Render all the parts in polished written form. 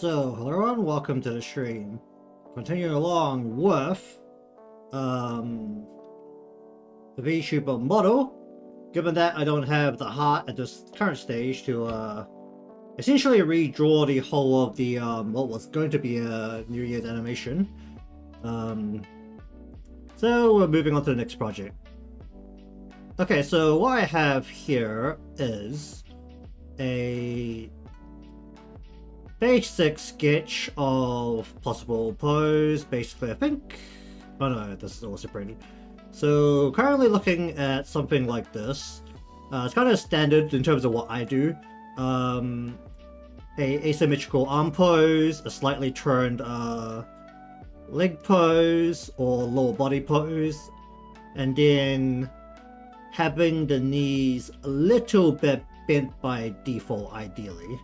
So, hello everyone, welcome to the stream. Continuing along with the Vtuber model. Given that I don't have the heart at this current stage to essentially redraw the whole of the what was going to be a New Year's animation. So we're moving on to the next project. Okay, so what I have here is a basic sketch of possible pose. Basically, I think... oh no, this is all separated. So currently looking at something like this. It's kind of standard in terms of what I do. A asymmetrical arm pose, a slightly turned leg pose or lower body pose, and then having the knees a little bit bent by default, ideally.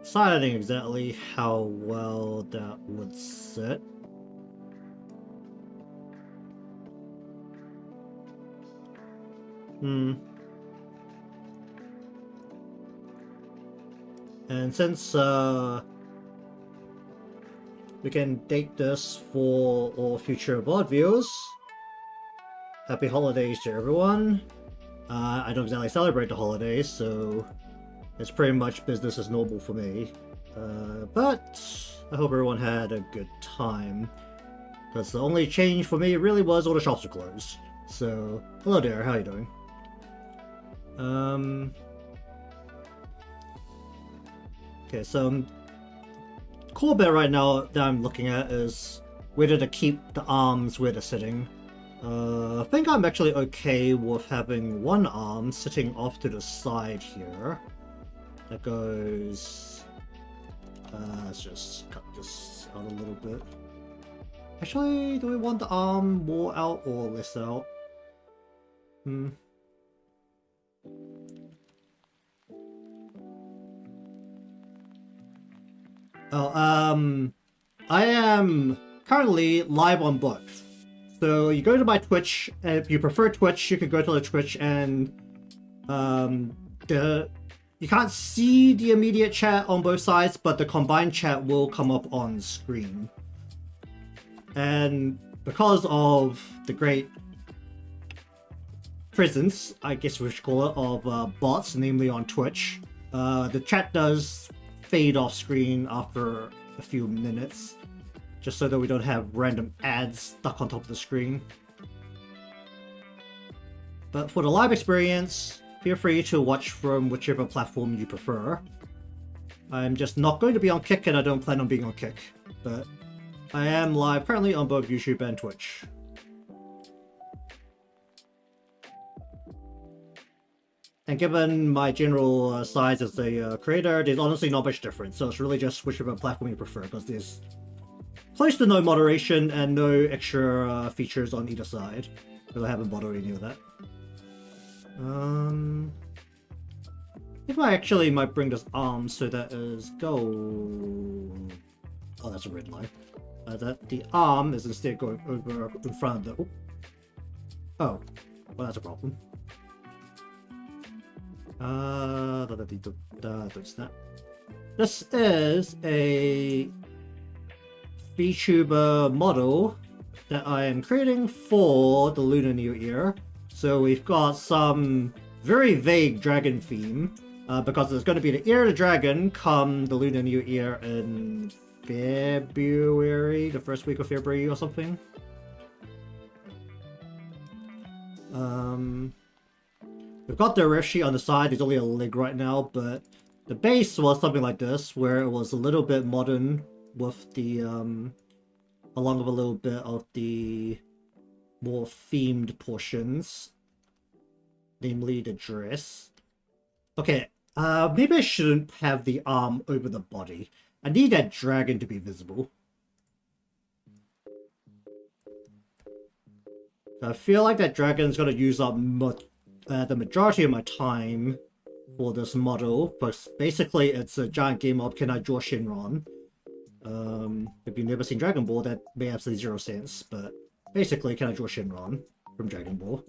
Deciding exactly how well that would sit. And since we can date this for all future VOD viewers, happy holidays to everyone. I don't exactly celebrate the holidays, so it's pretty much business as normal for me. But I hope everyone had a good time, because the only change for me really was all the shops were closed. So, hello there, how you doing? Okay, so cool bit right now that I'm looking at is whether to keep the arms where they're sitting. I think I'm actually okay with having one arm sitting off to the side here. That goes... let's just cut this out a little bit. Actually, do we want the arm more out or less out? Oh, I am currently live on both. So you go to my Twitch, and if you prefer Twitch, you can go to the Twitch and you can't see the immediate chat on both sides, but the combined chat will come up on screen. And because of the great presence, I guess we should call it, of bots, namely on Twitch, the chat does fade off screen after a few minutes, just so that we don't have random ads stuck on top of the screen. But for the live experience, feel free to watch from whichever platform you prefer. I'm just not going to be on Kick, and I don't plan on being on Kick, but I am live currently on both YouTube and Twitch. And given my general size as a creator, there's honestly not much difference, so it's really just whichever platform you prefer, because there's close to no moderation and no extra features on either side, because I haven't bothered any of that. I think I actually might bring this arm so that is gold. Oh, that's a red line. That the arm is instead going over in front of the... oh, well, that's a problem. Don't snap. This is a Vtuber model that I am creating for the Lunar New Year. So we've got some very vague dragon theme, because there's going to be the Year of the Dragon come the Lunar New Year in February, the first week of February or something. We've got the Rishi on the side. There's only a leg right now, but the base was something like this, where it was a little bit modern with the, along with a little bit of the more themed portions, namely the dress. Okay, maybe I shouldn't have the arm over the body. I need that dragon to be visible. I feel like that dragon's gonna use up the majority of my time for this model, but basically it's a giant game of can I draw Shinron. If you've never seen Dragon Ball, that may have zero sense, but basically can I draw Shinron from Dragon Ball.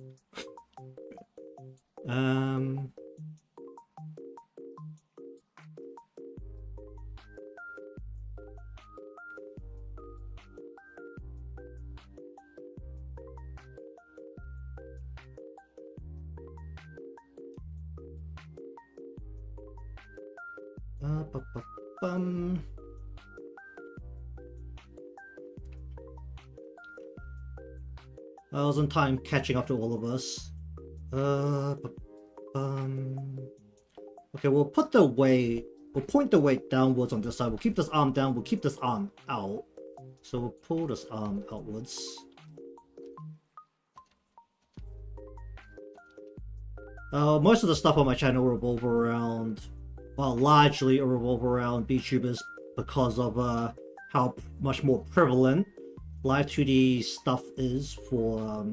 Bum. I was in time catching up to all of us. Okay, we'll put the weight. We'll point the weight downwards on this side. We'll keep this arm down. We'll keep this arm out. So we'll pull this arm outwards. Most of the stuff on my channel revolve around, well, largely revolve around VTubers because of how much more prevalent Live2D stuff is for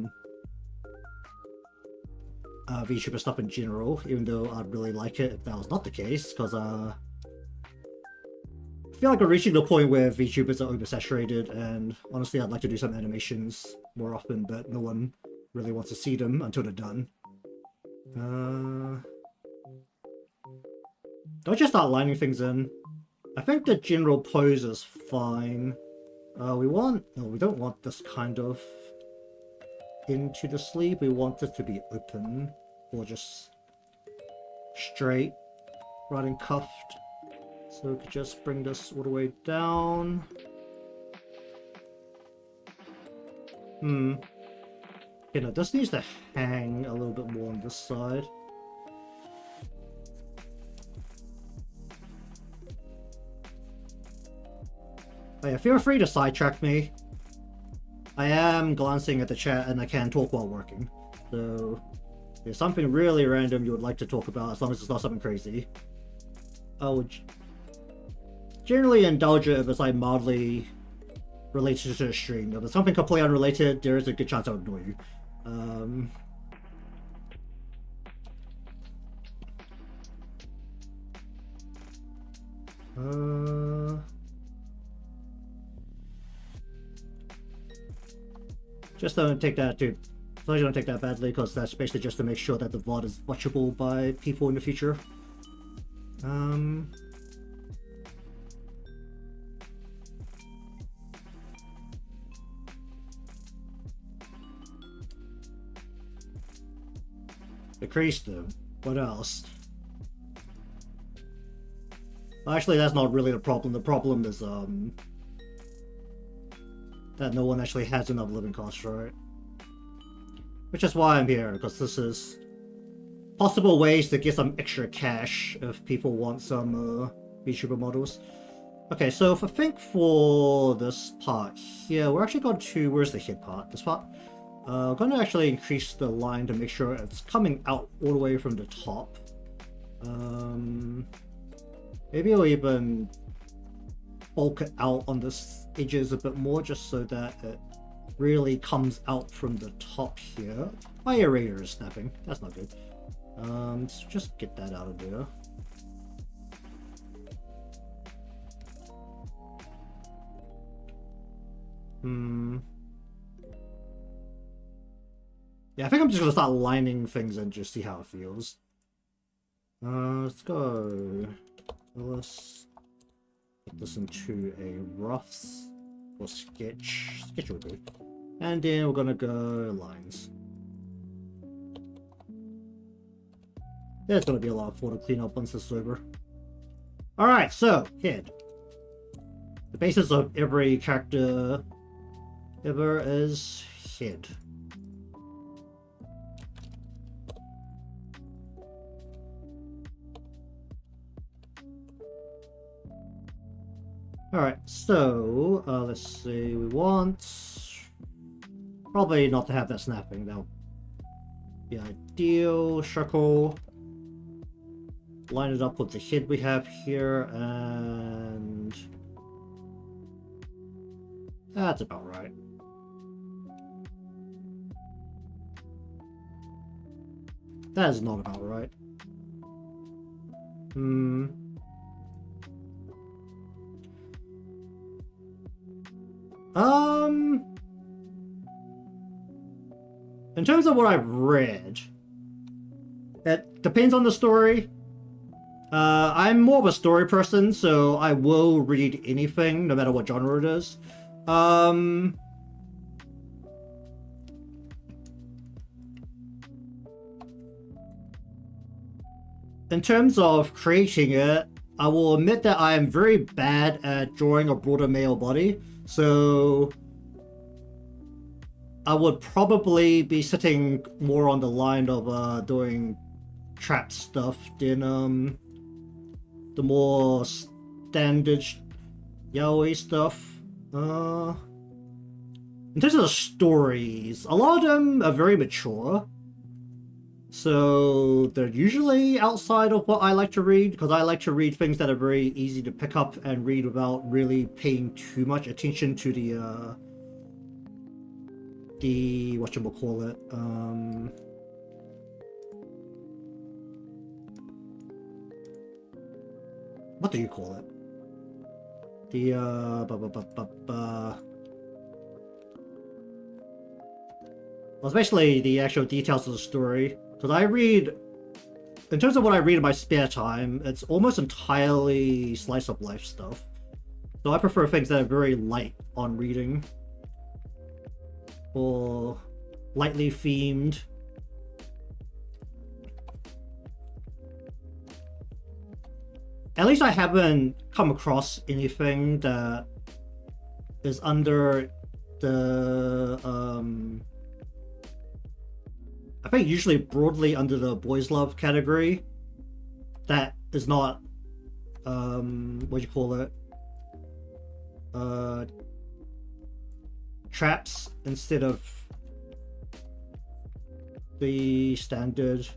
VTuber stuff in general, even though I'd really like it if that was not the case, because I feel like we're reaching the point where VTubers are oversaturated, and honestly I'd like to do some animations more often, but no one really wants to see them until they're done. Don't just start lining things in. I think the general pose is fine. No, we don't want this kind of into the sleeve. We want it to be open or just straight rather than cuffed. So we could just bring this all the way down. You know, this needs to hang a little bit more on this side. Oh yeah, feel free to sidetrack me. I am glancing at the chat and I can talk while working. So, if there's something really random you would like to talk about, as long as it's not something crazy, I would generally indulge it if it's like mildly related to the stream. If it's something completely unrelated, there is a good chance I'll ignore you. Just don't take that too. Please don't take that badly, because that's basically just to make sure that the VOD is watchable by people in the future. The crease though. What else? Actually, that's not really the problem. The problem is that no one actually has enough living costs for it. Which is why I'm here, because this is possible ways to get some extra cash if people want some VTuber models. Okay, so if I think for this part here, we're actually going to, where's the head part? This part? I'm going to actually increase the line to make sure it's coming out all the way from the top. Maybe I'll even bulk it out on the edges a bit more, just so that it really comes out from the top here. My eraser is snapping. That's not good. Let's just get that out of there. Yeah, I think I'm just gonna start lining things and just see how it feels. Let's go. Let's put this into a roughs or sketch. Sketch will do. And then we're gonna go lines. There's gonna be a lot of photo cleanup once this is over. Alright, so head. The basis of every character ever is head. Alright, so let's see, we want probably not to have that snapping. That'll be ideal. Circle, line it up with the head we have here, and that's about right. That is not about right. In terms of what I've read, it depends on the story. I'm more of a story person, so I will read anything, no matter what genre it is. In terms of creating it, I will admit that I am very bad at drawing a broader male body, so I would probably be sitting more on the line of doing trap stuff than the more standard yaoi stuff. In terms of the stories, a lot of them are very mature. So they're usually outside of what I like to read, because I like to read things that are very easy to pick up and read without really paying too much attention to the whatchamacallit, what do you call it? The well, it's basically the actual details of the story. Because I read, in terms of what I read in my spare time, it's almost entirely slice of life stuff. So I prefer things that are very light on reading, or lightly themed. At least I haven't come across anything that is under the I think usually broadly under the boys love category that is not what do you call it, traps instead of the standard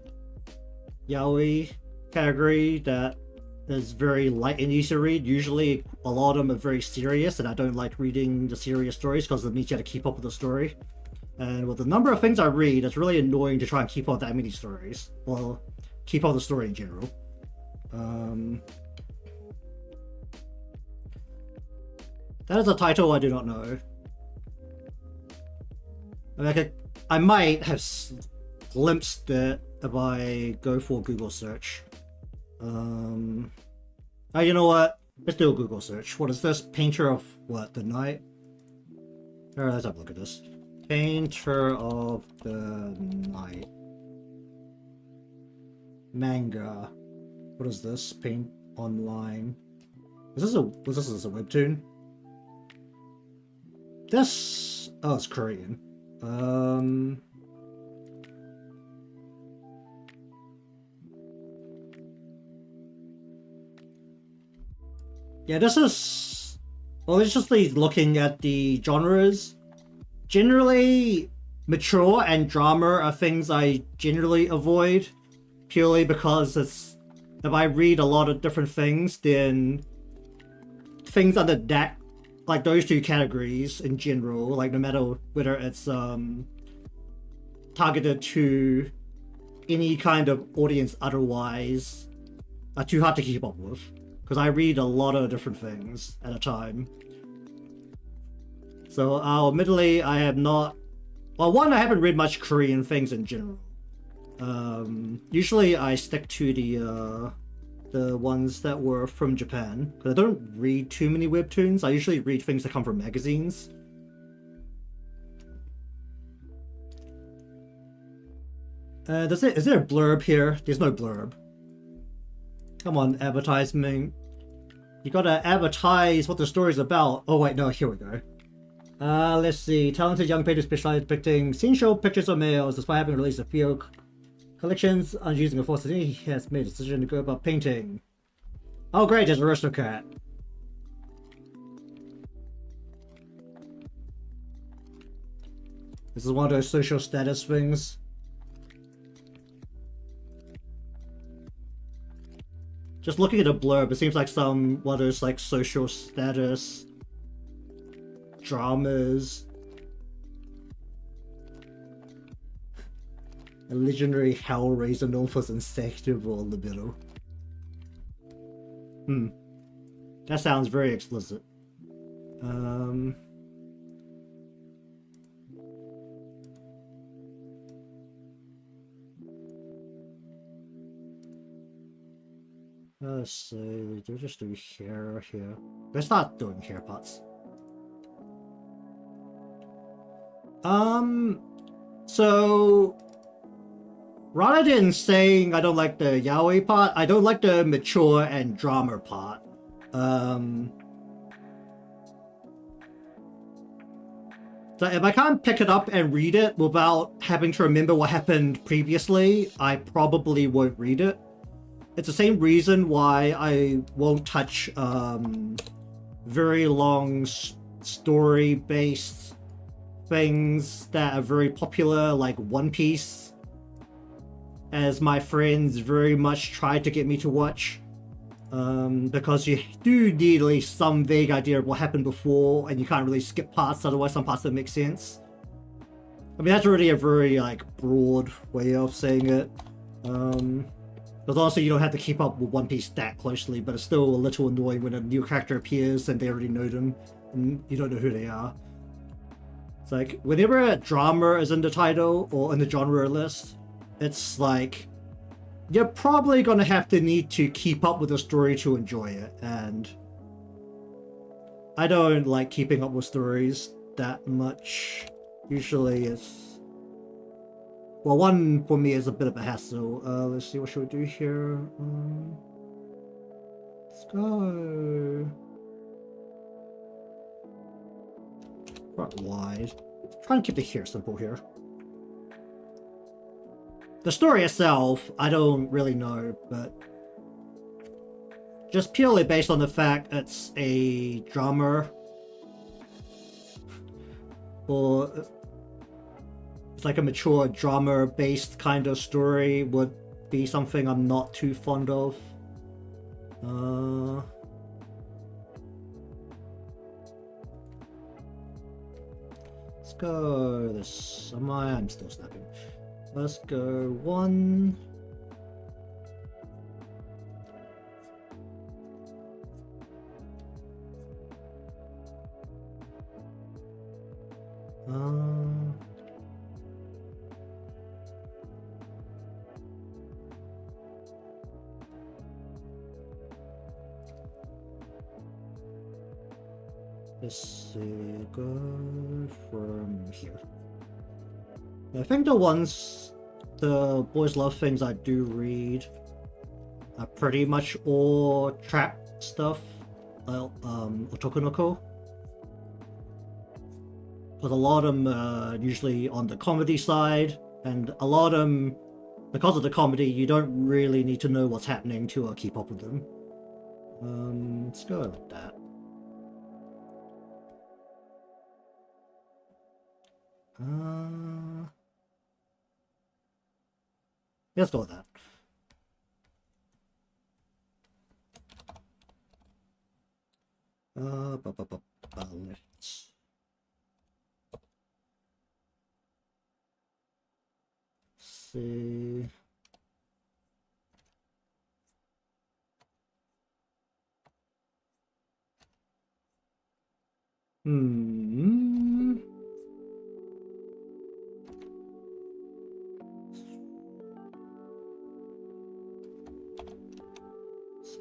yaoi category that is very light and easy to read. Usually a lot of them are very serious, and I don't like reading the serious stories because it means you have to keep up with the story. And with the number of things I read, it's really annoying to try and keep up that many stories. Well, keep up the story in general. That is a title I do not know. I might have glimpsed it if I go for a Google search. Oh, you know what? Let's do a Google search. What is this? Painter of what? The Night? Alright, let's have a look at this. Painter of the Night. Manga. What is this? Paint online. Was this a webtoon? This... oh, it's Korean. Yeah, this is... well, it's just looking at the genres. Generally, mature and drama are things I generally avoid, purely because it's... if I read a lot of different things, then things under that, like those two categories in general, like no matter whether it's targeted to any kind of audience otherwise, are too hard to keep up with. Because I read a lot of different things at a time. So, admittedly, I have not... well, one, I haven't read much Korean things in general. Usually I stick to the ones that were from Japan. Because I don't read too many webtoons. I usually read things that come from magazines. Is there a blurb here? There's no blurb. Come on, advertisement. You gotta advertise what the story's about. Oh wait, no, here we go. Let's see. Talented young painter specialized depicting scene show pictures of males. Despite having released a few collections and using a force, he has made a decision to go about painting. Oh great, there's an aristocrat. This is one of those social status things. Just looking at the blurb, it seems like one of those like social status dramas. A legendary hellraiser known for its insatiable libido. That sounds very explicit. Let's see, do we just do hair here? Let's not doing hair parts. So rather than saying I don't like the yaoi part, I don't like the mature and drama part. So if I can't pick it up and read it without having to remember what happened previously, I probably won't read it. It's the same reason why I won't touch very long story-based things that are very popular, like One Piece, as my friends very much tried to get me to watch. Because you do need at least some vague idea of what happened before, and you can't really skip parts, otherwise some parts don't make sense. I mean, that's already a very, like, broad way of saying it. Because honestly, you don't have to keep up with One Piece that closely, but it's still a little annoying when a new character appears and they already know them, and you don't know who they are. It's like, whenever a drama is in the title, or in the genre list, it's like, you're probably gonna have to need to keep up with the story to enjoy it, and I don't like keeping up with stories that much. Usually it's, well, one for me is a bit of a hassle. Let's see, what should we do here? Let's go front wide. Try and keep the hair simple here. The story itself, I don't really know, but just purely based on the fact it's a drama, or it's like a mature drama-based kind of story, would be something I'm not too fond of. Let's go this. I'm still snapping. Let's go 1. Let's see, go from here. I think the boys love things I do read are pretty much all trap stuff, otokunoko. But a lot of them are usually on the comedy side, and a lot of them, because of the comedy, you don't really need to know what's happening to keep up with them. Let's go like that. Let's go with that. Let's see.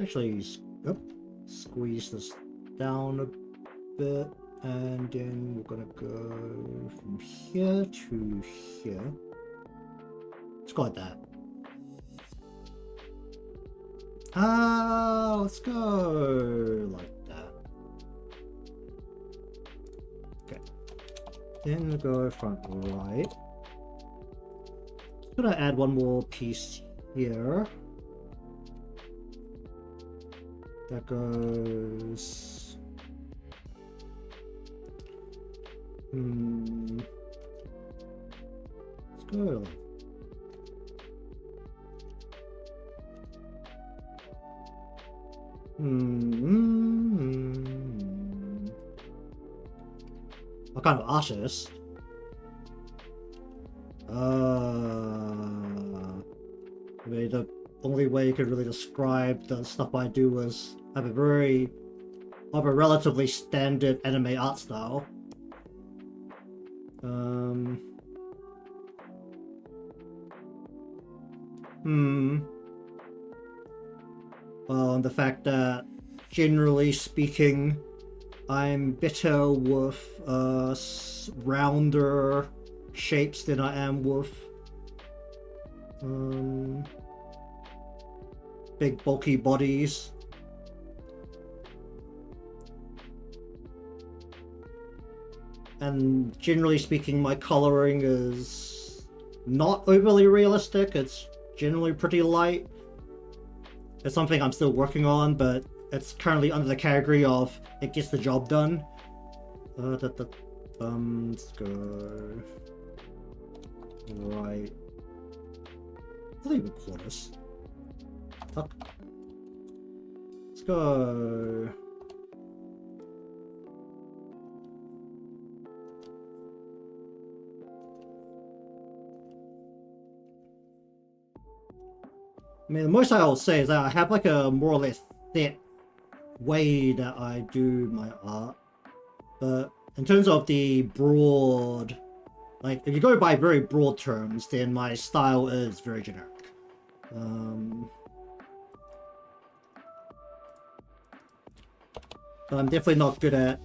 Actually, squeeze this down a bit, and then we're gonna go from here to here. Let's go like that. Let's go like that. Okay. Then we'll go front right. I'm gonna add one more piece here. That goes... Let's go. What kind of artist? I mean, the only way you could really describe the stuff I do is have a relatively standard anime art style. Well, the fact that, generally speaking, I'm better with rounder shapes than I am with Big bulky bodies. And generally speaking, my coloring is not overly realistic. It's generally pretty light. It's something I'm still working on, but it's currently under the category of it gets the job done. Let's go right. I think we call this. Fuck. Let's go. I mean, the most I will say is that I have like a more or less set way that I do my art. But in terms of the broad, like if you go by very broad terms, then my style is very generic. But I'm definitely not good at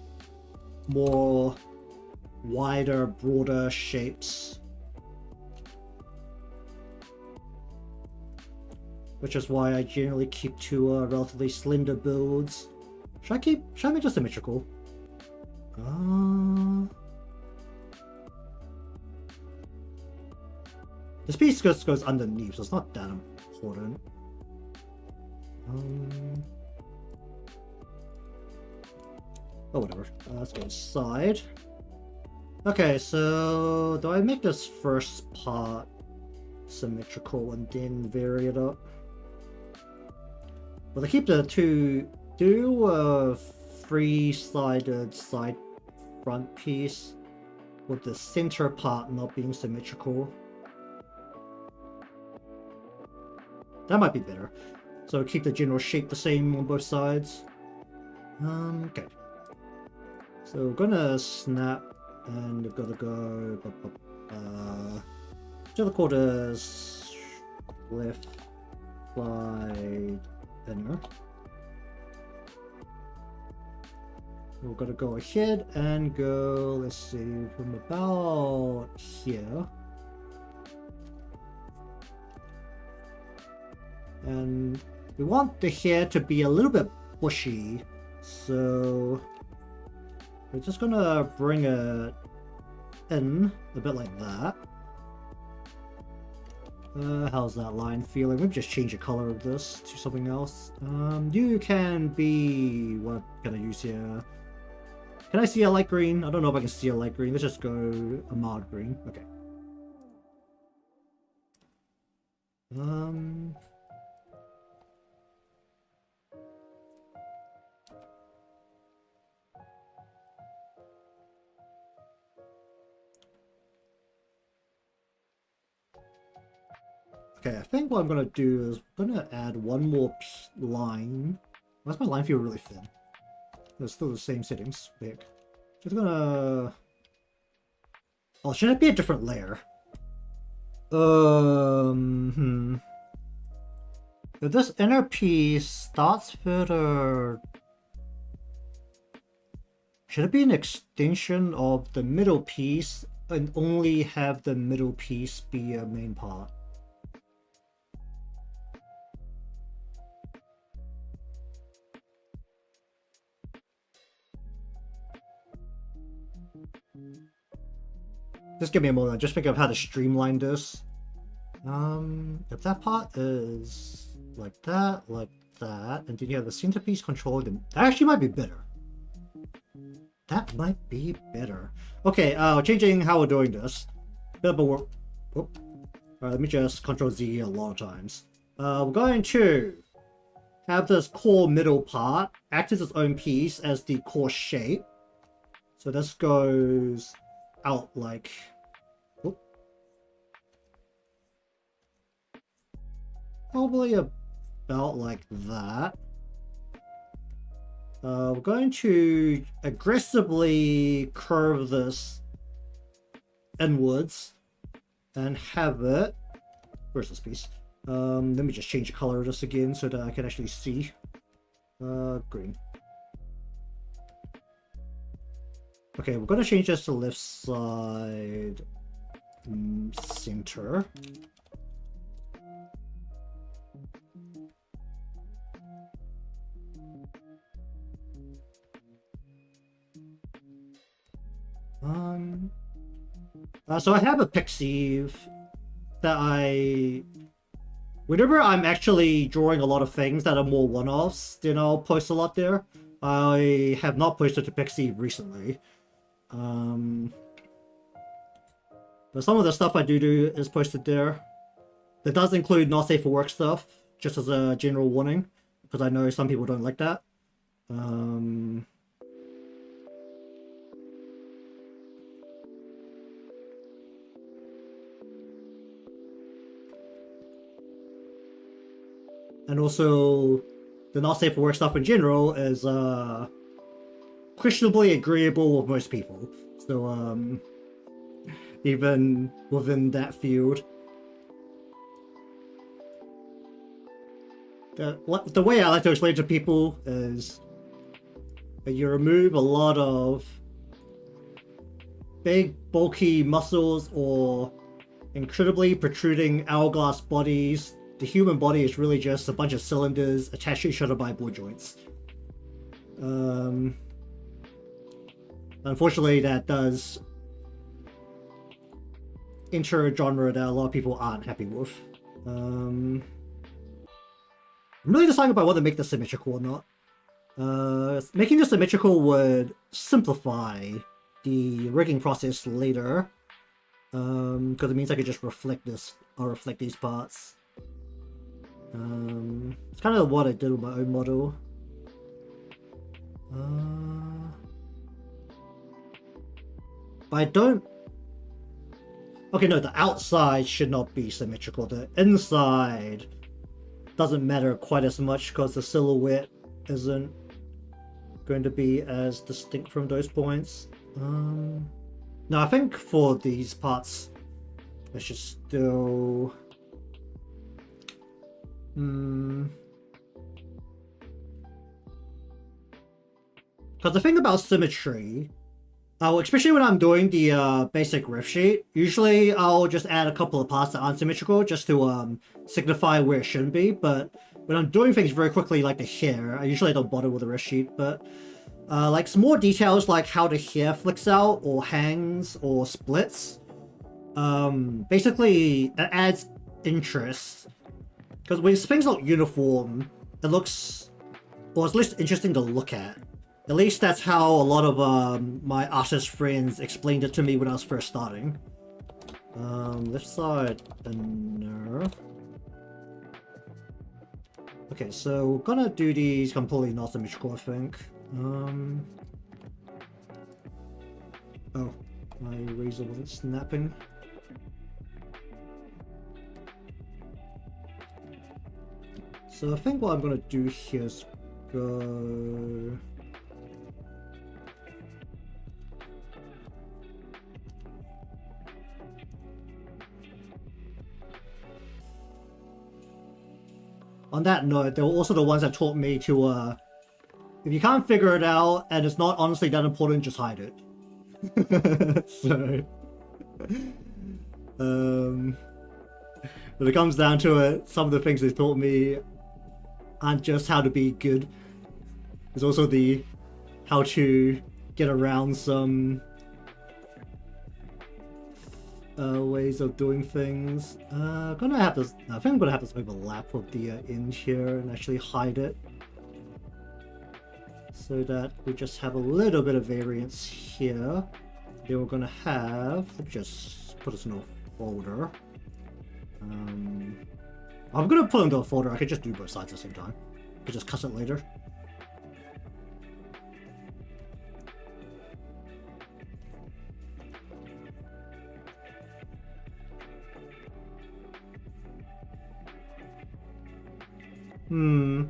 more wider, broader shapes. Which is why I generally keep to relatively slender builds. Should I make this symmetrical? This piece just goes underneath, so it's not that important. Oh, whatever. Let's go side. Okay, so do I make this first part symmetrical and then vary it up? Well, to keep the two, do a three-sided side front piece with the center part not being symmetrical. That might be better. So keep the general shape the same on both sides. Okay. So we're gonna snap and we've got to go to the quarters left side inner. We're gonna go ahead and go, let's see, from about here. And we want the hair to be a little bit bushy, so we're just gonna bring it in a bit like that. How's that line feeling? Maybe just change the color of this to something else. You can be... what can I use here? Can I see a light green? I don't know if I can see a light green. Let's just go a mild green. Okay. Okay, I think what I'm gonna do is I'm gonna add one more line. Why does my line feel really thin? It's still the same settings. Big. Just gonna... oh, should it be a different layer? If this inner piece starts further... should it be an extension of the middle piece and only have the middle piece be a main part? Just give me a moment, just think of how to streamline this. If that part is like that, and then you have the centerpiece controlled, then that actually might be better. That might be better. Okay, changing how we're doing this. Alright, let me just Control Z a lot of times. We're going to have this core middle part act as its own piece as the core shape. So this goes out like... probably about like that. We're going to aggressively curve this inwards and have it... where's this piece? Let me just change the color of this again so that I can actually see. Green. Okay, we're going to change this to left side center. So I have a pixie that whenever I'm actually drawing a lot of things that are more one-offs, then I'll post a lot there. I have not posted to Pixie recently. But some of the stuff I do is posted there. That does include not safe for work stuff, just as a general warning, because I know some people don't like that. And also, the not safe for work stuff in general is questionably agreeable with most people. So even within that field. The way I like to explain to people is that you remove a lot of big, bulky muscles or incredibly protruding hourglass bodies. The human body is really just a bunch of cylinders attached to each other by ball joints. Unfortunately, that does enter a genre that a lot of people aren't happy with. I'm really deciding about whether to make this symmetrical or not. Making this symmetrical would simplify the rigging process later, because it means I could just reflect this or reflect these parts. It's kind of what I did with my own model. But I don't... Okay, no, the outside should not be symmetrical. The inside doesn't matter quite as much because the silhouette isn't going to be as distinct from those points. No, I think for these parts, I should still... Because the thing about symmetry, especially when I'm doing the basic riff sheet, usually I'll just add a couple of parts that aren't symmetrical just to signify where it shouldn't be. But when I'm doing things very quickly, like the hair, I usually don't bother with the riff sheet. But like some more details, like how the hair flicks out or hangs or splits, basically it adds interest. Because when things look uniform, it looks, well, it's less interesting to look at. At least that's how a lot of my artist friends explained it to me when I was first starting. Left side, no. Okay, so we're gonna do these completely not symmetrical, I think. Oh, my razor wasn't snapping. So I think what I'm gonna do here is go... On that note, they were also the ones that taught me to, if you can't figure it out and it's not honestly that important, just hide it. So, when it comes down to it, some of the things they taught me aren't just how to be good. There's also the how to get around some ways of doing things. Gonna have this. I think I'm gonna have this overlap with the inch here and actually hide it, so that we just have a little bit of variance here. Then we're gonna have. Let me just put this in a folder. I'm gonna put it into a folder. I could just do both sides at the same time. I could just cut it later. I'm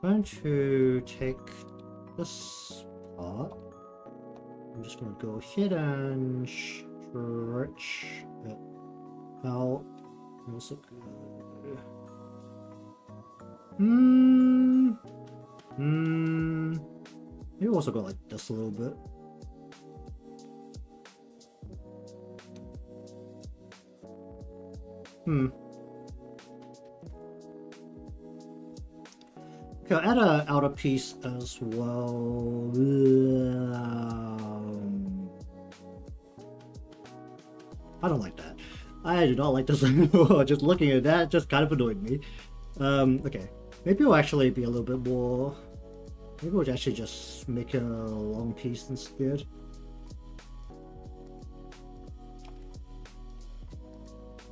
going to take this part. I'm just going to go ahead and stretch it out. Also good. Maybe also go like this a little bit. Okay, I'll add an outer piece as well. I don't like that. I do not like this anymore. Just looking at that just kind of annoyed me. Okay. Maybe we'll actually be a little bit more... Maybe we'll actually just make a long piece instead.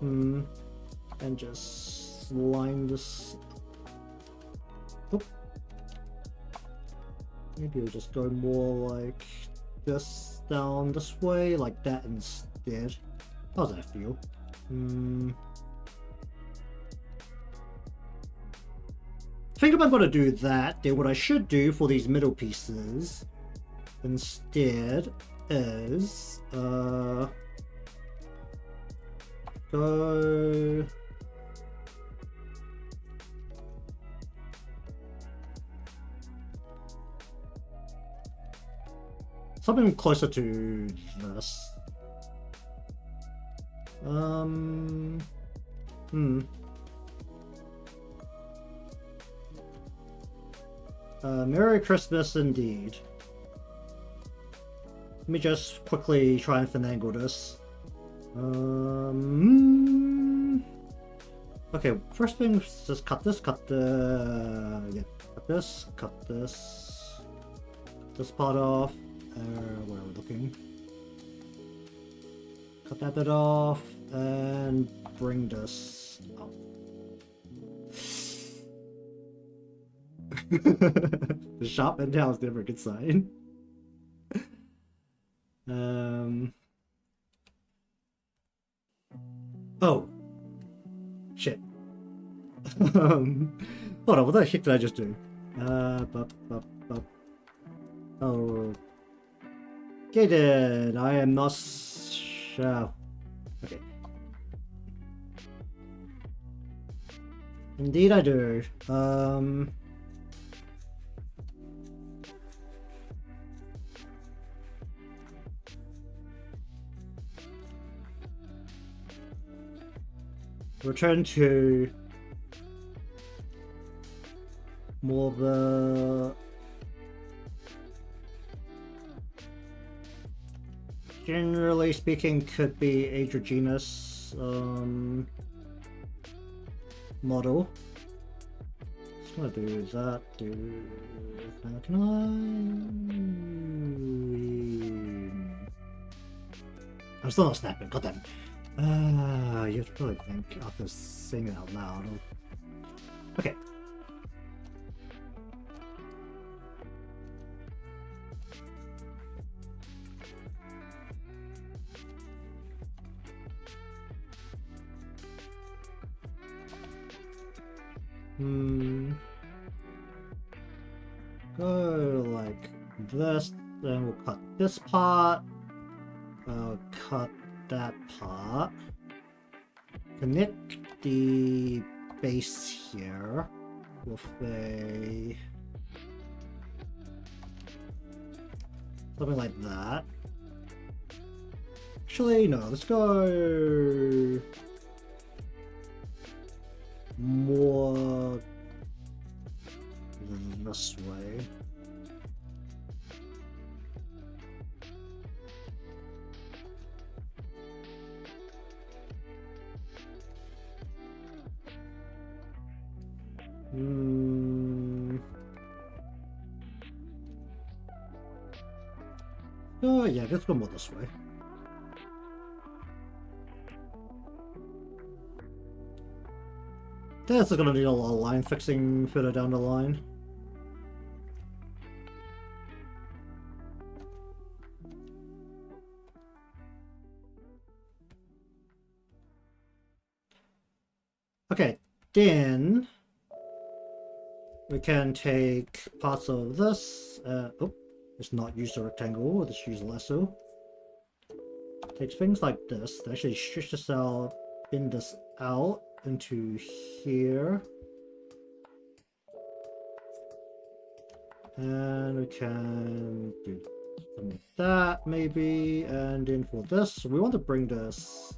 And just line this... Oh. Maybe we'll just go more like this down this way, like that instead. How does that feel? I think if I'm going to do that, then what I should do for these middle pieces instead is go something closer to this. Merry Christmas indeed. Let me just quickly try and finagle this. Okay, first thing, just cut this, cut this part off. Where are we looking? Cut that bit off and bring this up. The shop and down is never a good sign. Oh. Shit. Hold on, what the heck did I just do? Oh. Okay then, I am not sure. Okay. Indeed I do. Return to more of the generally speaking could be androgynous model. Just gonna do that. I'm still not snapping. Goddamn. You have to really think after saying it out loud. Okay. Go like this, then we'll cut this part. Cut that part. Connect the base here with a something like that. Actually, no, let's go more this way. Oh yeah, let's go more this way. That's gonna need a lot of line fixing further down the line. Okay, then we can take parts of this. Oh, let's not use the rectangle, let's use lasso. Take things like this, actually stretch this out, bend this out into here. And we can do something like that, maybe. And then for this, we want to bring this.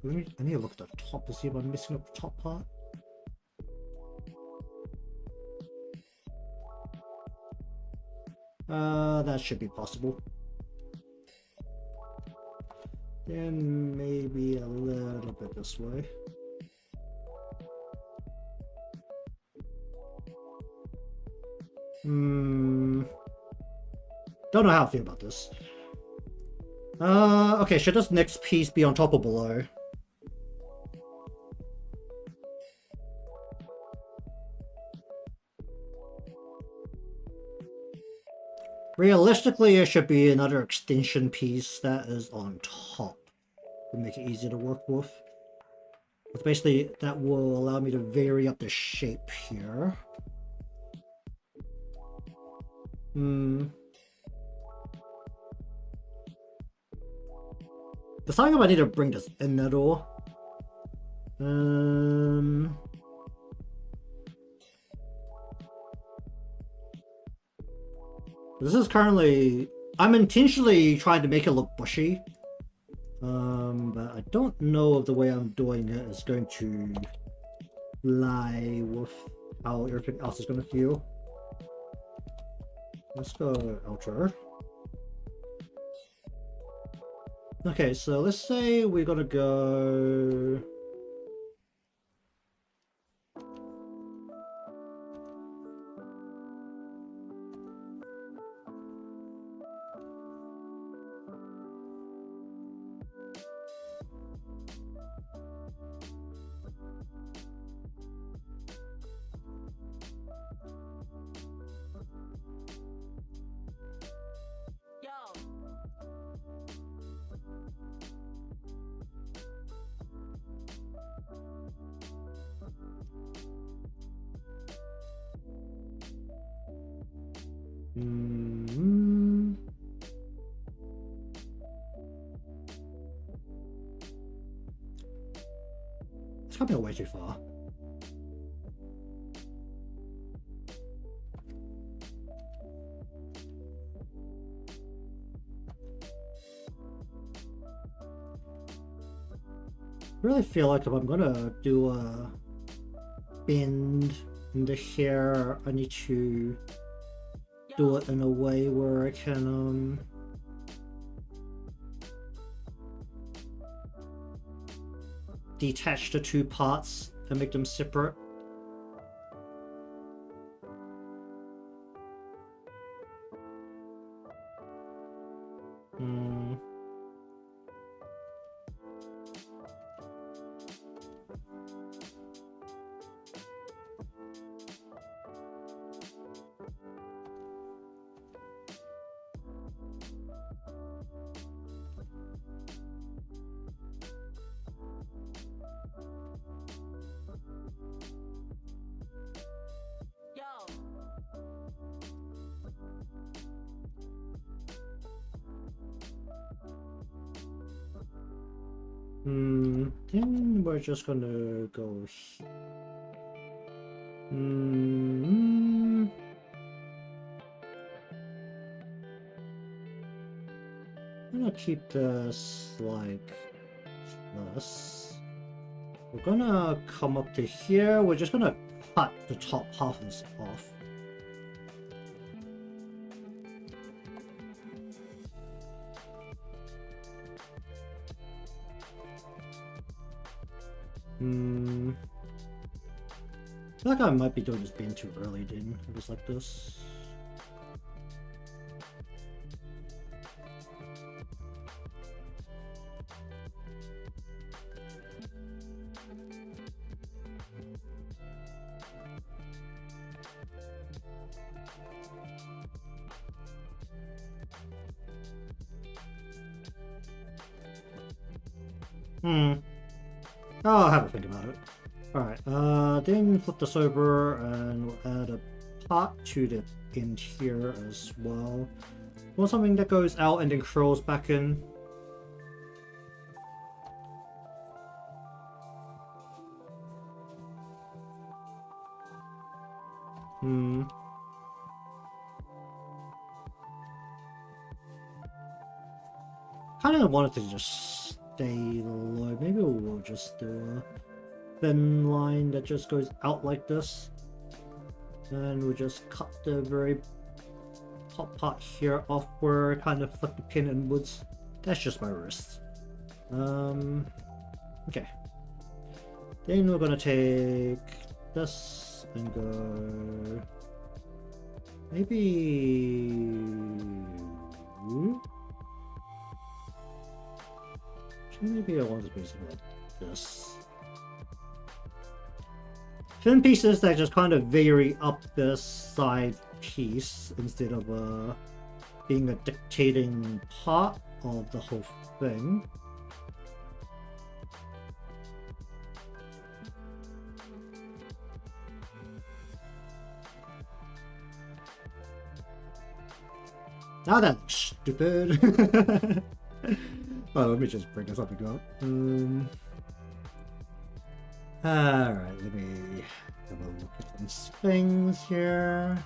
I need to look at the top to see if I'm missing up the top part. That should be possible. Then maybe a little bit this way. Don't know how I feel about this. Okay, should this next piece be on top or below? Realistically, it should be another extension piece that is on top to make it easier to work with. But basically, that will allow me to vary up the shape here. Deciding if I need to bring this in at all. This is currently... I'm intentionally trying to make it look bushy. But I don't know if the way I'm doing it is going to lie with how everything else is going to feel. Let's go outer. Okay, so let's say we're gonna go... It's coming way too far. I really feel like if I'm gonna do a bend in the hair, I need to do it in a way where I can detach the two parts and make them separate. Then we're just gonna go here. I'm gonna keep this like this. We're gonna come up to here. We're just gonna cut the top half of this off. I feel like I might be doing this being too early then, just like this. I'll have a think about it. Alright, then flip this over and we'll add a part to the end here as well. Want something that goes out and then curls back in. kind of wanted to just stay low. Maybe we'll just do a thin line that just goes out like this. And we'll just cut the very top part here off where I kind of flick the pin inwards. That's just my wrist. Okay. Then we're gonna take this and go... Maybe... Maybe I want to do something like this. Thin pieces that just kind of vary up this side piece instead of being a dictating part of the whole thing. Now that looks stupid. Well, let me just bring something up. Alright, let me have a look at these things here.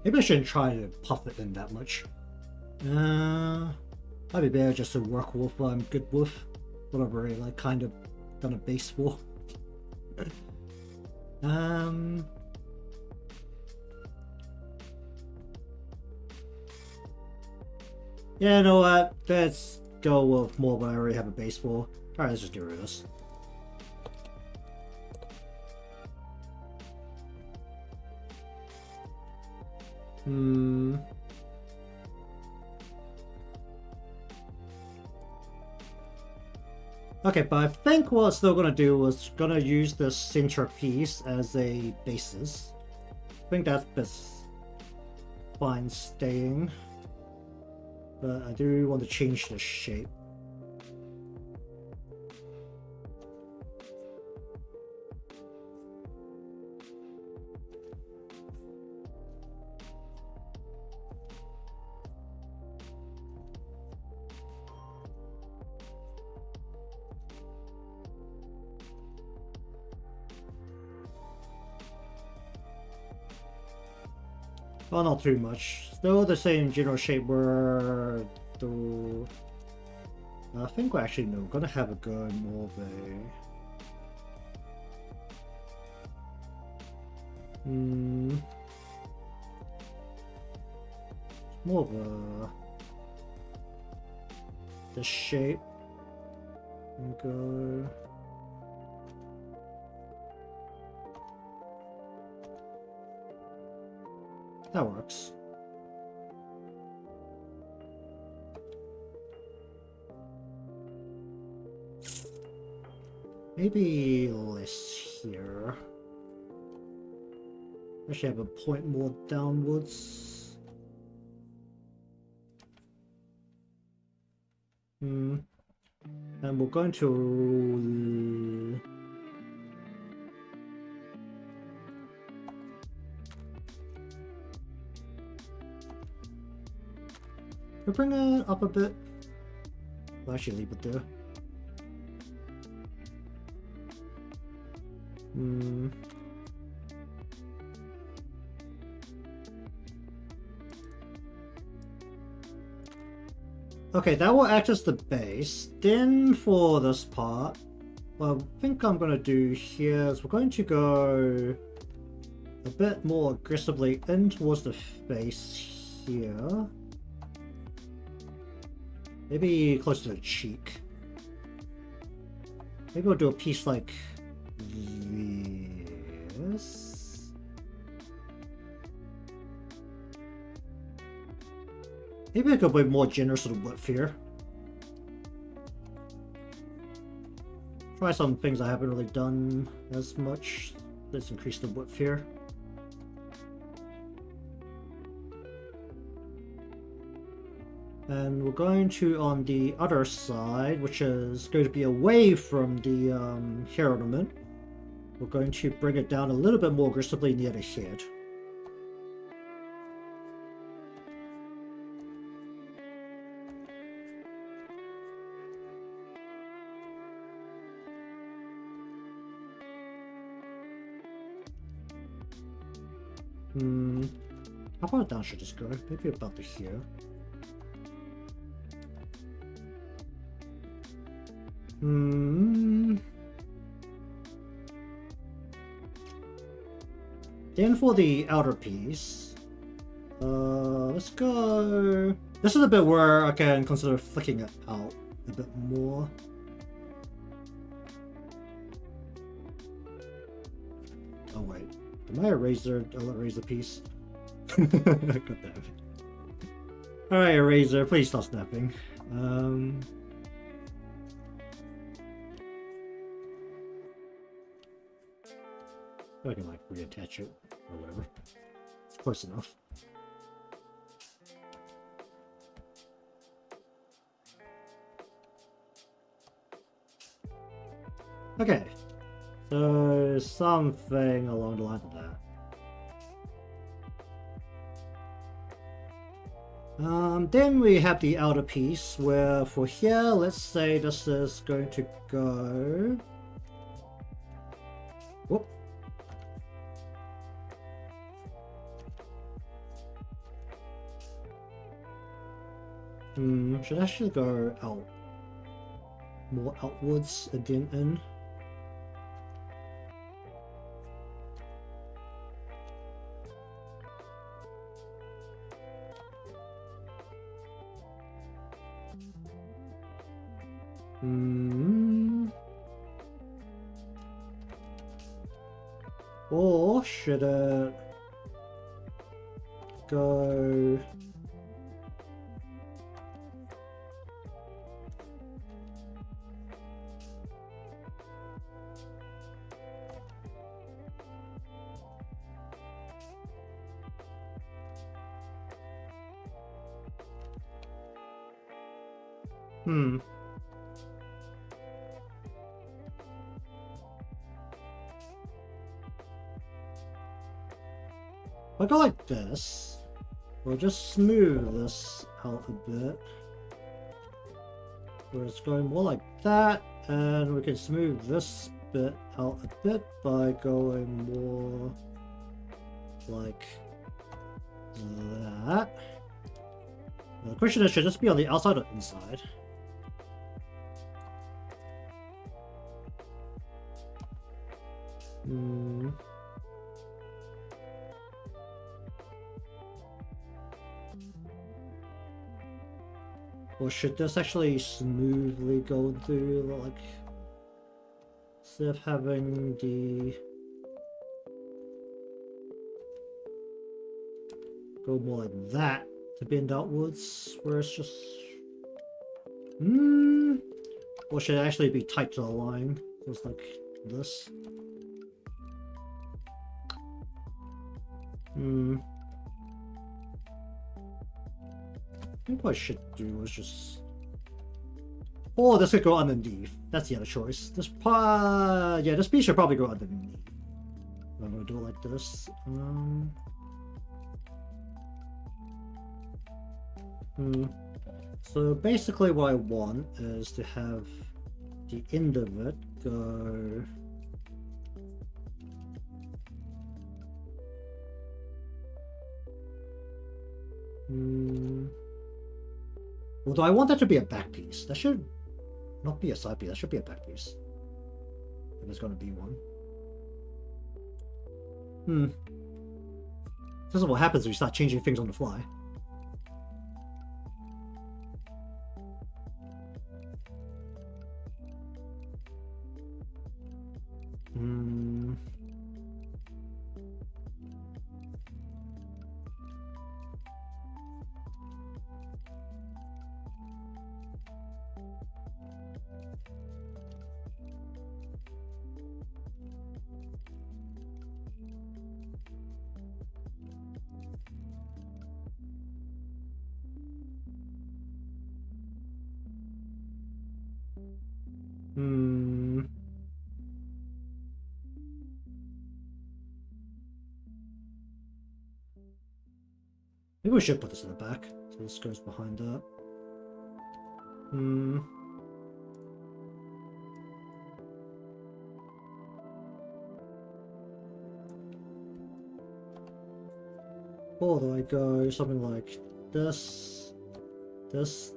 Maybe I shouldn't try to puff it in that much. Might be better just to work with what I'm good with. What I've already like kind of done a base for. Yeah, you know what? Let's go with more what I already have a base for. Alright, let's just get rid of this. Okay, but I think what I'm still gonna do is gonna use this center piece as a basis. I think that's fine staying. But I do want to change the shape. Well, not too much. Still the same general shape where the... I think we're actually no, gonna have it go more of a... more of a... the shape. And go... That works. Maybe less here. I should have a point more downwards. And we're going to... We'll bring it up a bit. We'll actually leave it there. Okay, that will act as the base. Then for this part, what I think I'm going to do here is we're going to go a bit more aggressively in towards the face here. Maybe close to the cheek. Maybe we'll do a piece like this. Maybe I could be more generous with the width here. Try some things I haven't really done as much. Let's increase the width here. And we're going to, on the other side, which is going to be away from the hair ornament, we're going to bring it down a little bit more aggressively near the head. How far down should this go? Maybe about to here. Then for the outer piece, let's go. This is a bit where I can consider flicking it out a bit more. Oh wait, did my eraser erase the piece? God damn it. Alright, eraser, please stop snapping. I can like reattach it or whatever. It's close enough. Okay, so something along the lines of that. Then we have the outer piece where for here, let's say this is going to go. Whoop. Should actually go out, more outwards and then in. Or should it go? If I go like this, we'll just smooth this out a bit. Where it's going more like that, and we can smooth this bit out a bit by going more like that. Now the question is, should this be on the outside or inside? Or should this actually smoothly go through, like, instead of having the go more like that to bend outwards, where it's just or should it actually be tight to the line, just like this? I think what I should do is just... Oh, this could go underneath. That's the other choice. This this piece should probably go underneath. I'm gonna do it like this. So basically what I want is to have the end of it go... Although I want that to be a back piece. That should not be a side piece. That should be a back piece. If there's going to be one. This is what happens when you start changing things on the fly. Maybe we should put this in the back. So this goes behind that. Or do I go something like this, this,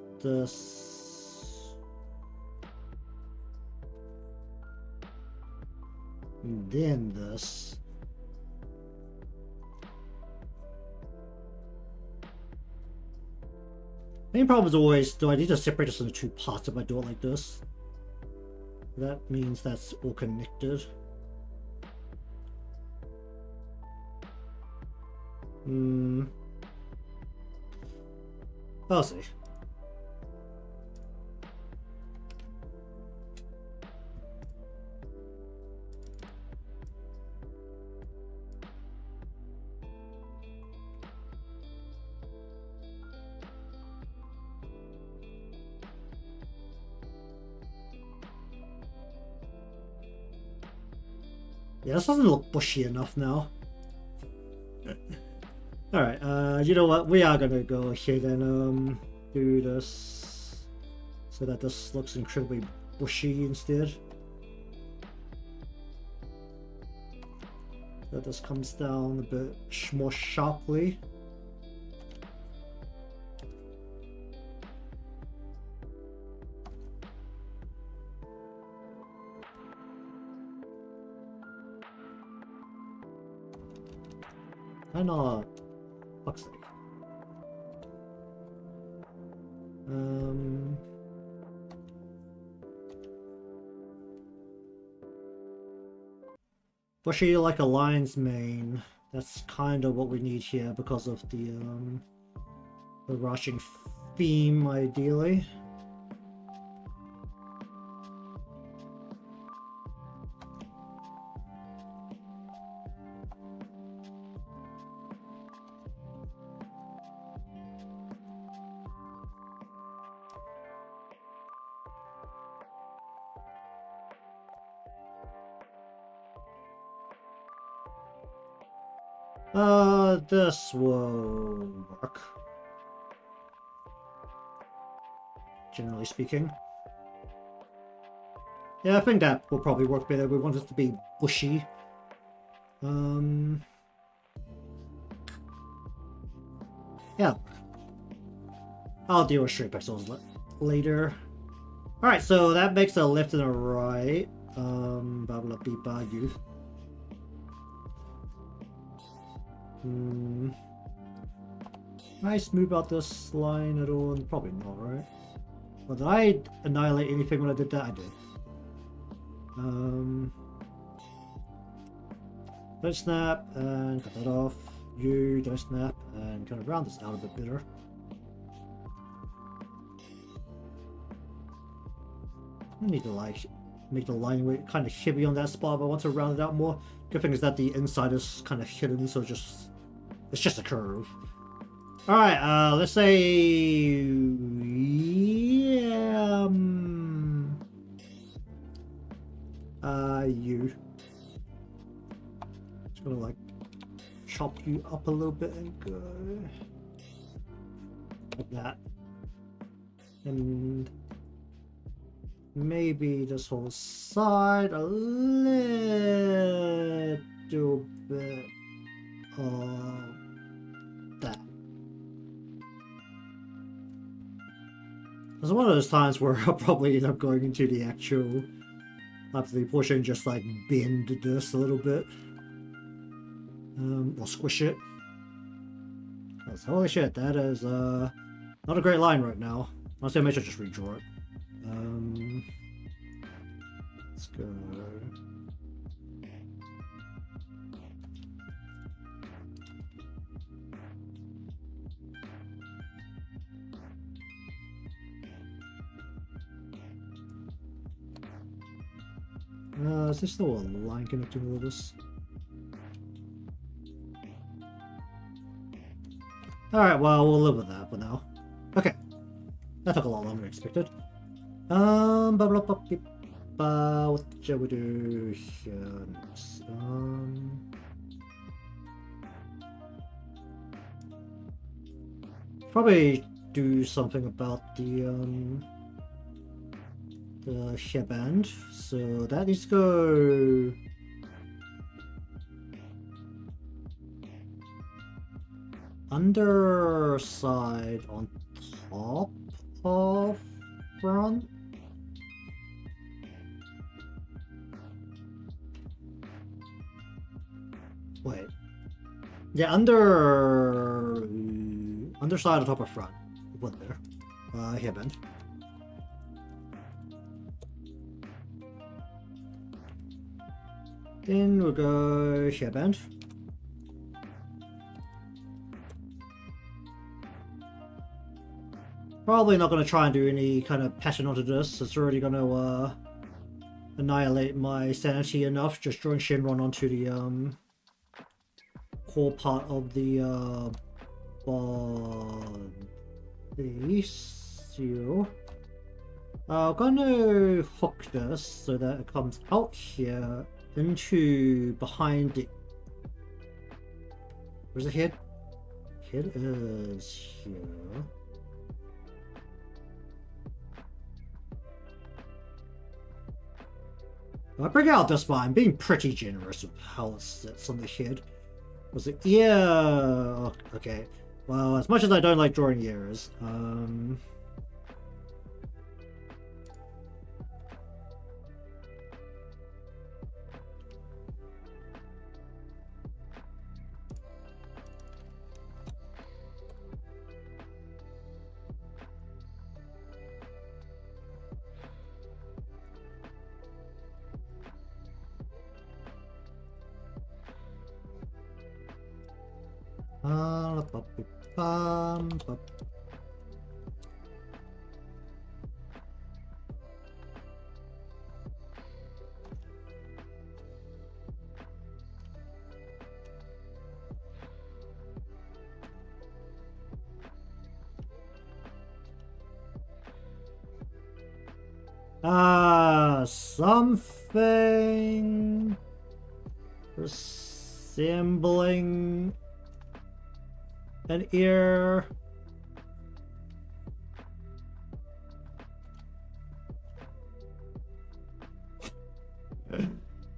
and then this. Main problem is always, do I need to separate this into two parts if I do it like this? That means that's all connected. I'll see. Yeah, this doesn't look bushy enough now. Alright, you know what? We are gonna go ahead and do this so that this looks incredibly bushy instead. That this comes down a bit more sharply. Why not? Fuck's sake. Bushy like a lion's mane. That's kind of what we need here because of the rushing theme, ideally. This will work. Generally speaking. Yeah, I think that will probably work better. We want it to be bushy. Yeah. I'll deal with straight pixels later. Alright, so that makes a left and a right. Blah blah blah you. Can I smooth out this line at all? Probably not, right? Well, did I annihilate anything when I did that? I did. Don't snap and cut that off. You don't snap and kind of round this out a bit better. I need to like make the line kind of heavy on that spot, but I want to round it out more. Good thing is that the inside is kind of hidden, so it's just a curve. Alright, let's say yeah, you. Just gonna like chop you up a little bit and go like that. And maybe this whole side a little bit of that. It's one of those times where I'll probably end up going into the actual Live2D portion and just like bend this a little bit. Or squish it. Because holy shit, that is not a great line right now. Honestly, I may just redraw it. Let's go. Is there still a line connecting all of this? Alright, well, we'll live with that for now. Okay. That took a lot longer than expected. What shall we do here next? probably do something about the hairband. So that needs to go underside on top of front. Wait. Yeah, underside on top of front. What there? Hairband. Then we'll go hairband. Probably not going to try and do any kind of pattern onto this. It's already going to annihilate my sanity enough just drawing Shenron onto the core part of the body. So I'm going to hook this so that it comes out here into behind it. Where's the head? Head is here. I bring out this far. I'm being pretty generous with how it sits on the head. Was it ear? Oh, okay. Well, as much as I don't like drawing ears, something resembling an ear.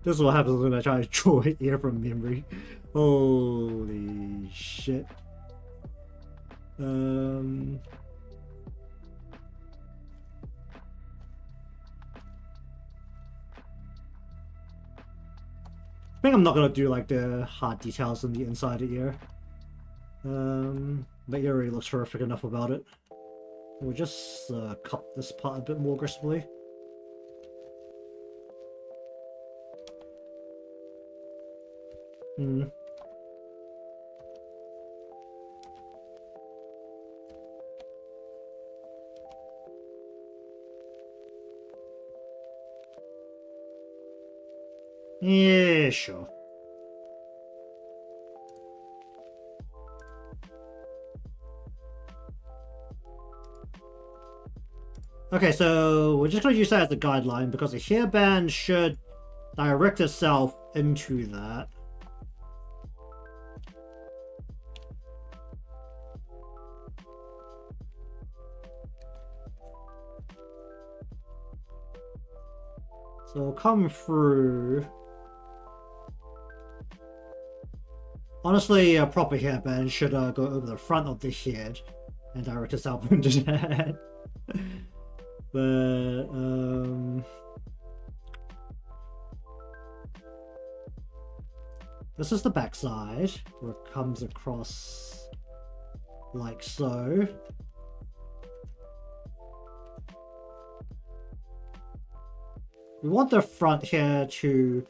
This is what happens when I try to draw an ear from memory. Holy shit. I think I'm not gonna do like the hard details on the inside of the ear. The ear already looks horrific enough about it. We'll just cut this part a bit more aggressively. Yeah, sure. Okay, so we're just going to use that as a guideline because the hairband should direct itself into that. So come through. Honestly, a proper hairband should go over the front of the head and direct itself into that. But this is the backside where it comes across like so. We want the front hair to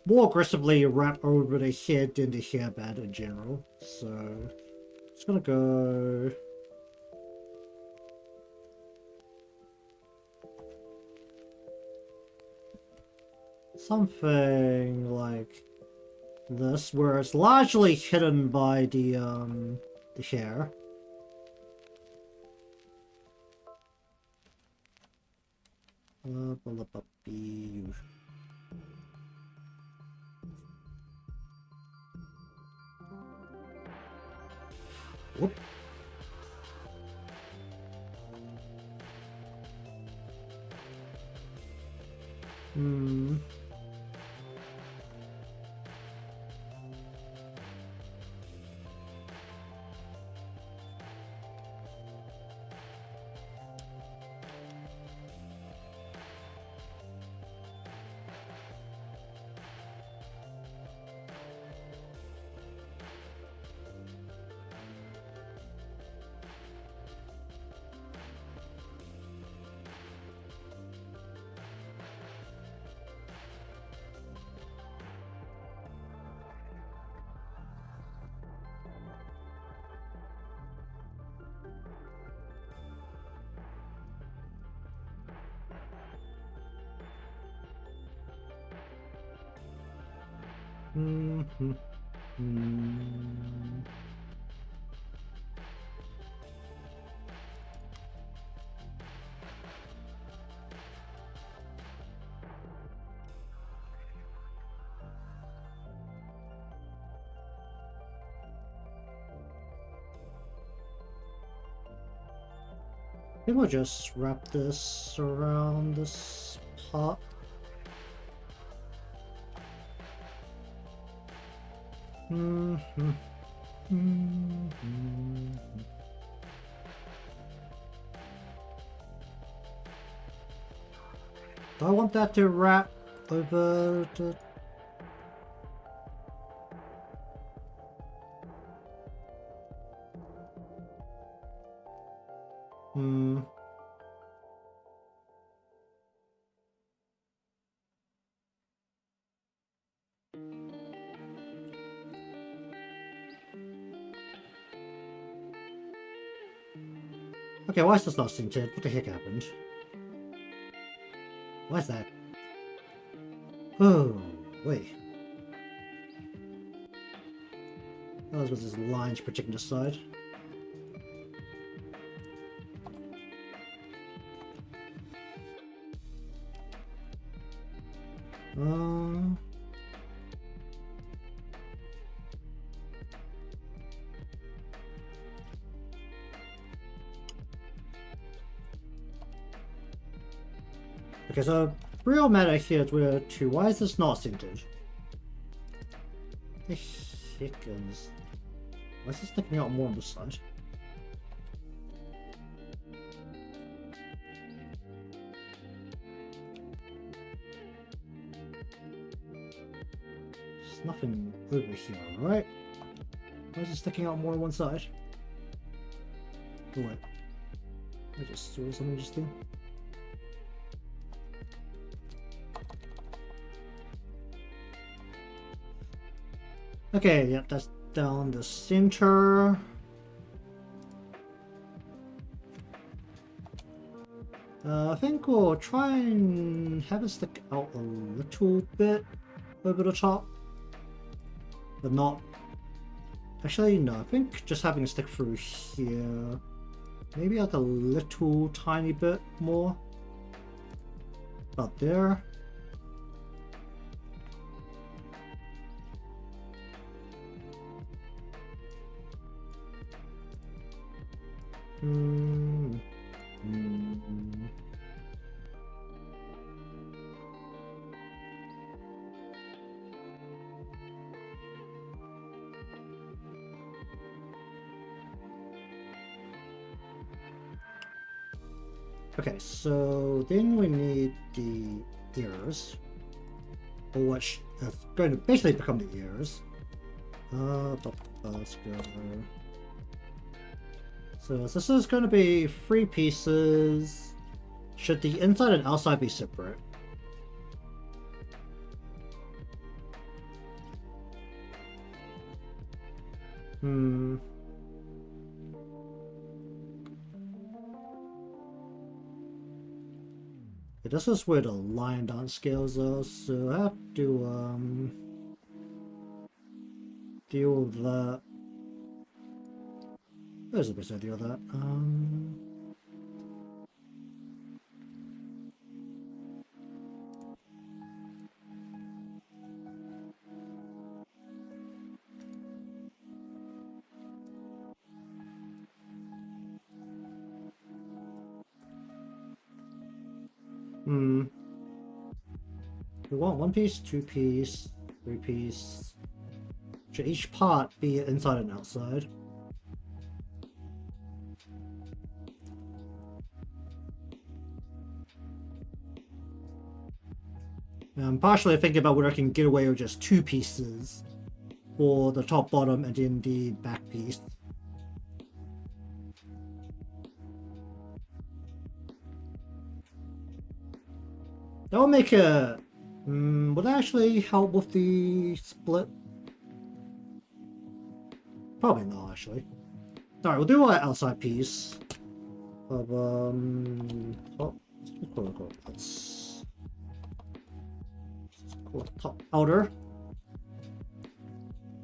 more aggressively wrap over the head than the hairband in general. So it's gonna go something like this, where it's largely hidden by the hair. Whoop. Hmm. Hmm. Hmm. Hmm. I think we'll just wrap this around this part. Hmm. Hmm. Hmm. Do I want that to wrap over the... Hmm. Okay, why is this not synced? What the heck happened? Why is that? Oh, wait. That was with his lines protecting the side. Uh... Okay, so real matter here is we're two. Why is this not synced? The heck is... Why is this sticking out more on the side? There's nothing over here, right? Why is it sticking out more on one side? Oh wait. I just saw something interesting. Okay, yep, that's down the center. I think we'll try and have it stick out a little bit over the top. But not... Actually, no, I think just having it stick through here. Maybe like a little tiny bit more. About there. Hmm. Hmm. Okay, so then we need the ears, or which is going to basically become the ears. So this is going to be 3 pieces. Should the inside and outside be separate? Hmm. Yeah, this is where the line down scales are, so I have to deal with that. There's a bit of deal with that. Hmm. We want 1 piece, 2 piece, 3 piece. Should each part be inside and outside? I'm partially thinking about whether I can get away with just 2 pieces for the top, bottom, and then the back piece. That would make a... would that actually help with the split? Probably not, actually. Alright, we'll do our outside piece of, top. Let's call it top outer,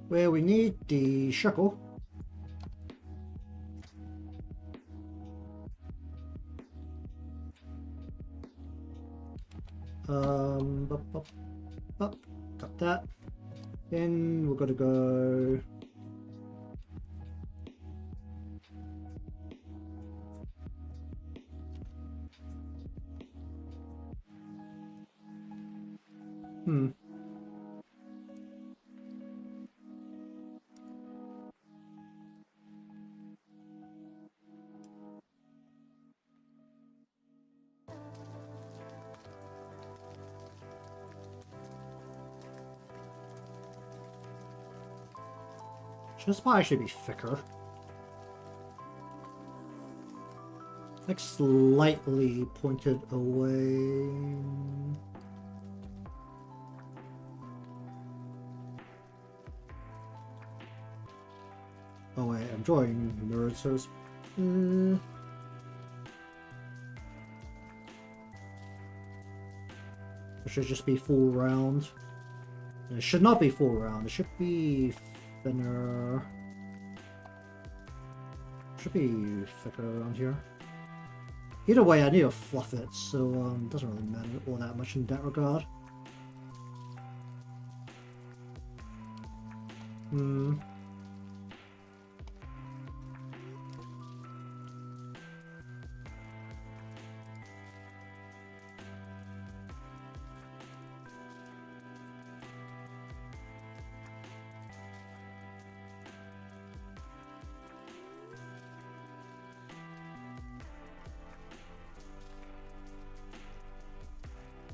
where we need the circle. Got that. Then we're gonna go. This might actually be thicker. Like slightly pointed away. Oh wait, I'm drawing mirrors, so it's... It should just be full round. It should not be full round, it should be thinner. Should be thicker around here. Either way, I need to fluff it, so it doesn't really matter all that much in that regard.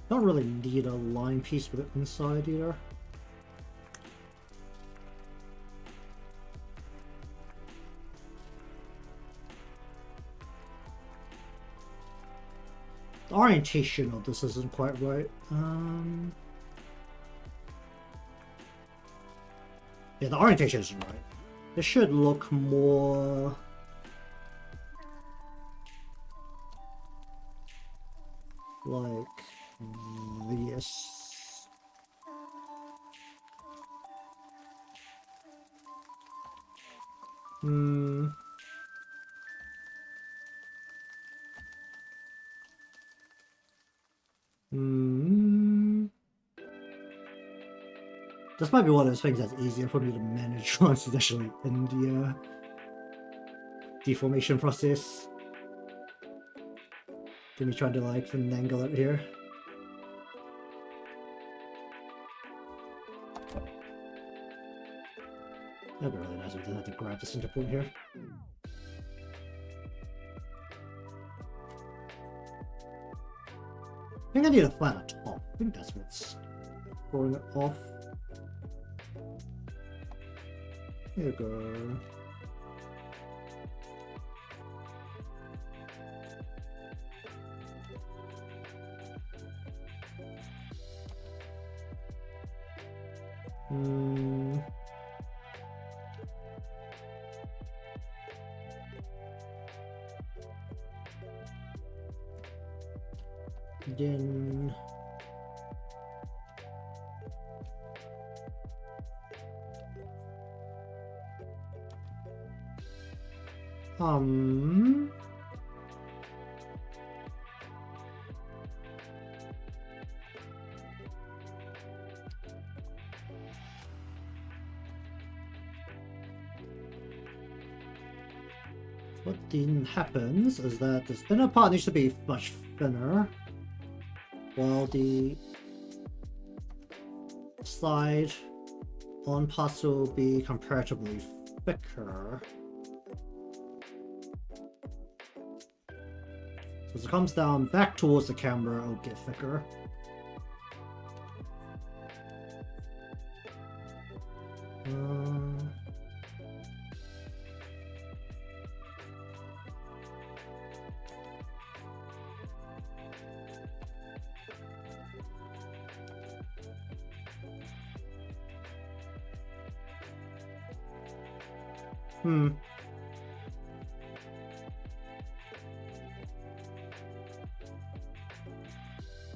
Don't really need a line piece with it inside either. The orientation of this isn't quite right. Yeah, the orientation isn't right. It should look more... like this. This might be one of those things that's easier for me to manage once it's actually in the deformation process. Let me try to like finagle it here. That'd be really nice if we didn't have to grab the center point here. I think I need a flatter top. I think that's what's throwing it off. There you go. Then what then happens is that this inner part needs to be much thinner, while the slide on parts will be comparatively thicker. So as it comes down back towards the camera, it'll get thicker.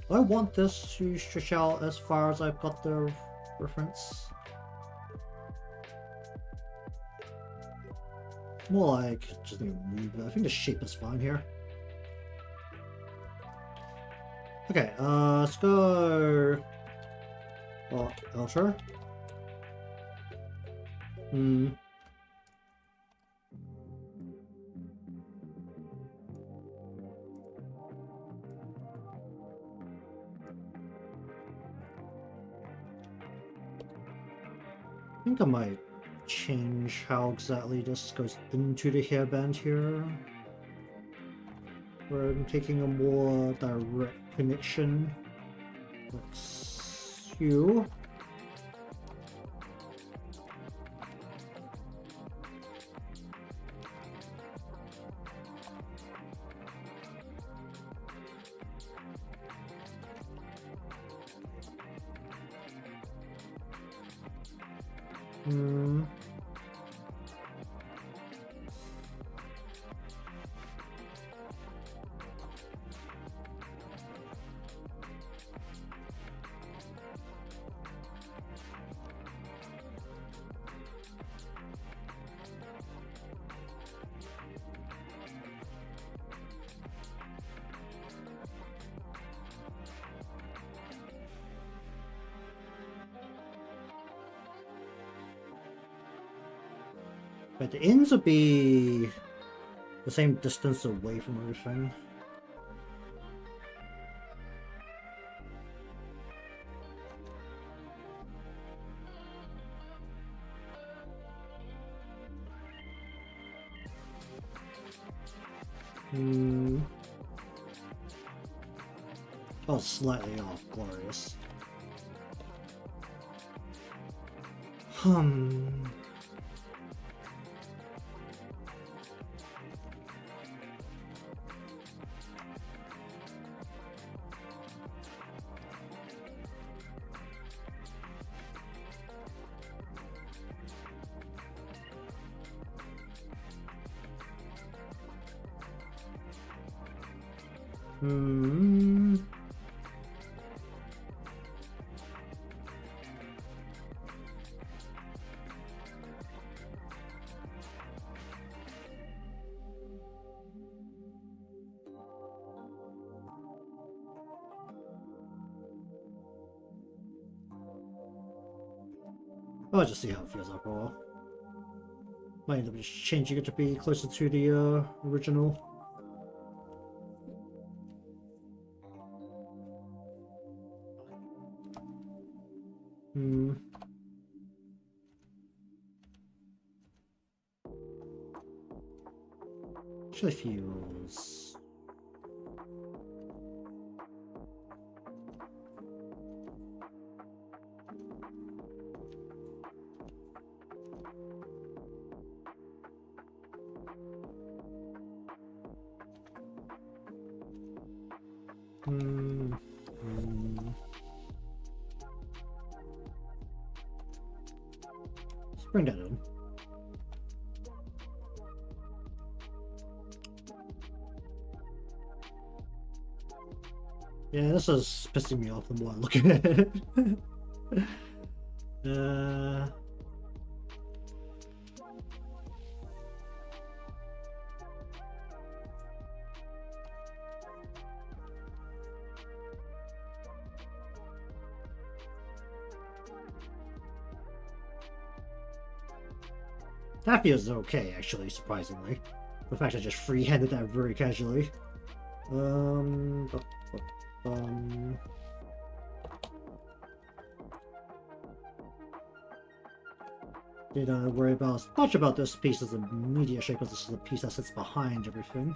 I want this to stretch out as far as I've got the reference. More like just need to move it. I think the shape is fine here. Okay, let's go. Oh, Ultra. I think I might change how exactly this goes into the hairband here. Where I'm taking a more direct connection. Like you. But the ends will be the same distance away from everything. Oh, slightly off. Glorious. I'll just see how it feels overall. Might end up just changing it to be closer to the original. Actually feels... Let's bring that in. Yeah, this is pissing me off the more I look at it. That feels okay, actually, surprisingly. The fact I just free-handed that very casually. Didn't worry about much about this piece as a media shape, because this is the piece that sits behind everything.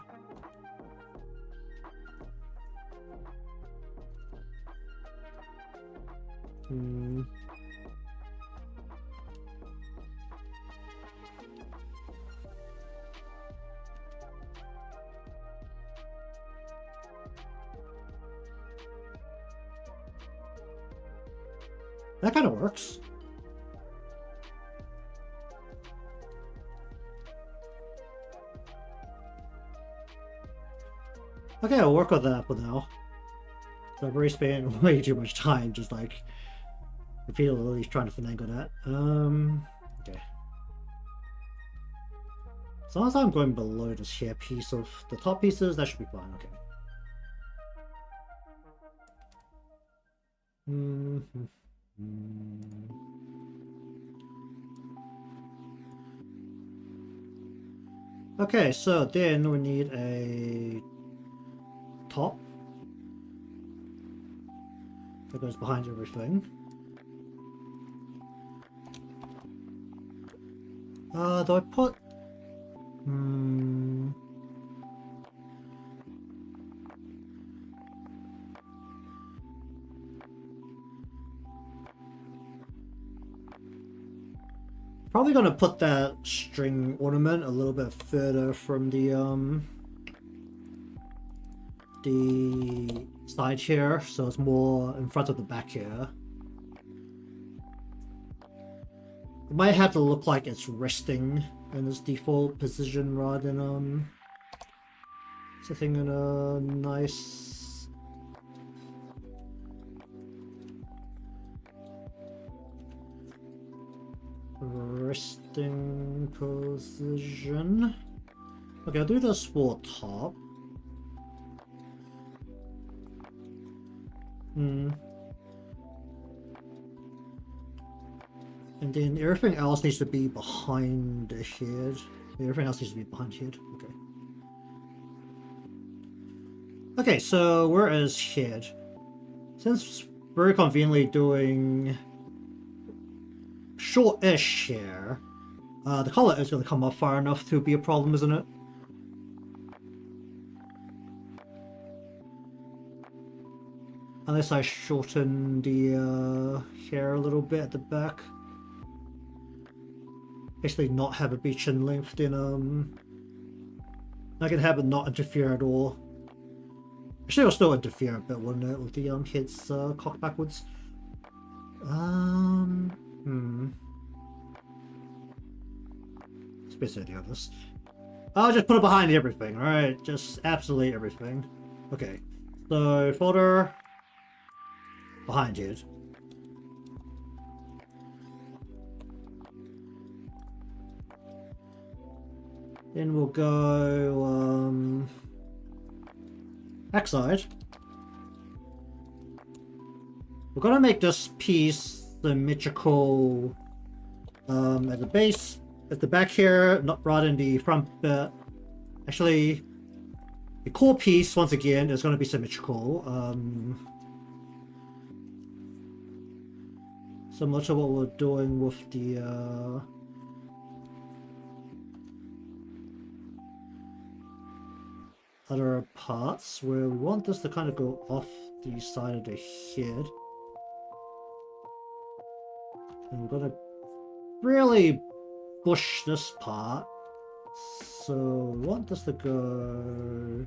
That kind of works. Okay, I'll work with that for now. So I've already spent way too much time just like repeatedly trying to finagle that. Okay. As long as I'm going below this here piece of the top pieces, that should be fine. Okay. Okay, so then we need a top that goes behind everything. Do I put... Probably gonna put that string ornament a little bit further from the side here, so it's more in front of the back here. It might have to look like it's resting in its default position rather than sitting in a nice resting position. Okay, I'll do this for top. And then everything else needs to be behind the head. Everything else needs to be behind head. Okay. Okay, so where is head? Since we're conveniently doing short-ish hair, the collar is going to come up far enough to be a problem, isn't it? Unless I shorten the hair a little bit at the back. Basically not have it be chin length, then I can have it not interfere at all. Actually it'll still interfere a bit, wouldn't it, with the head's cocked backwards. It's basically the others. I'll just put it behind everything, alright? Just absolutely everything. Okay. So folder behind it. Then we'll go backside. We're gonna make this piece symmetrical at the base, at the back here, not rather than the front bit. Actually, the core piece once again is gonna be symmetrical. Similar to what we're doing with the other parts, where we want this to kind of go off the side of the head. And we're gonna really push this part. So we want this to go...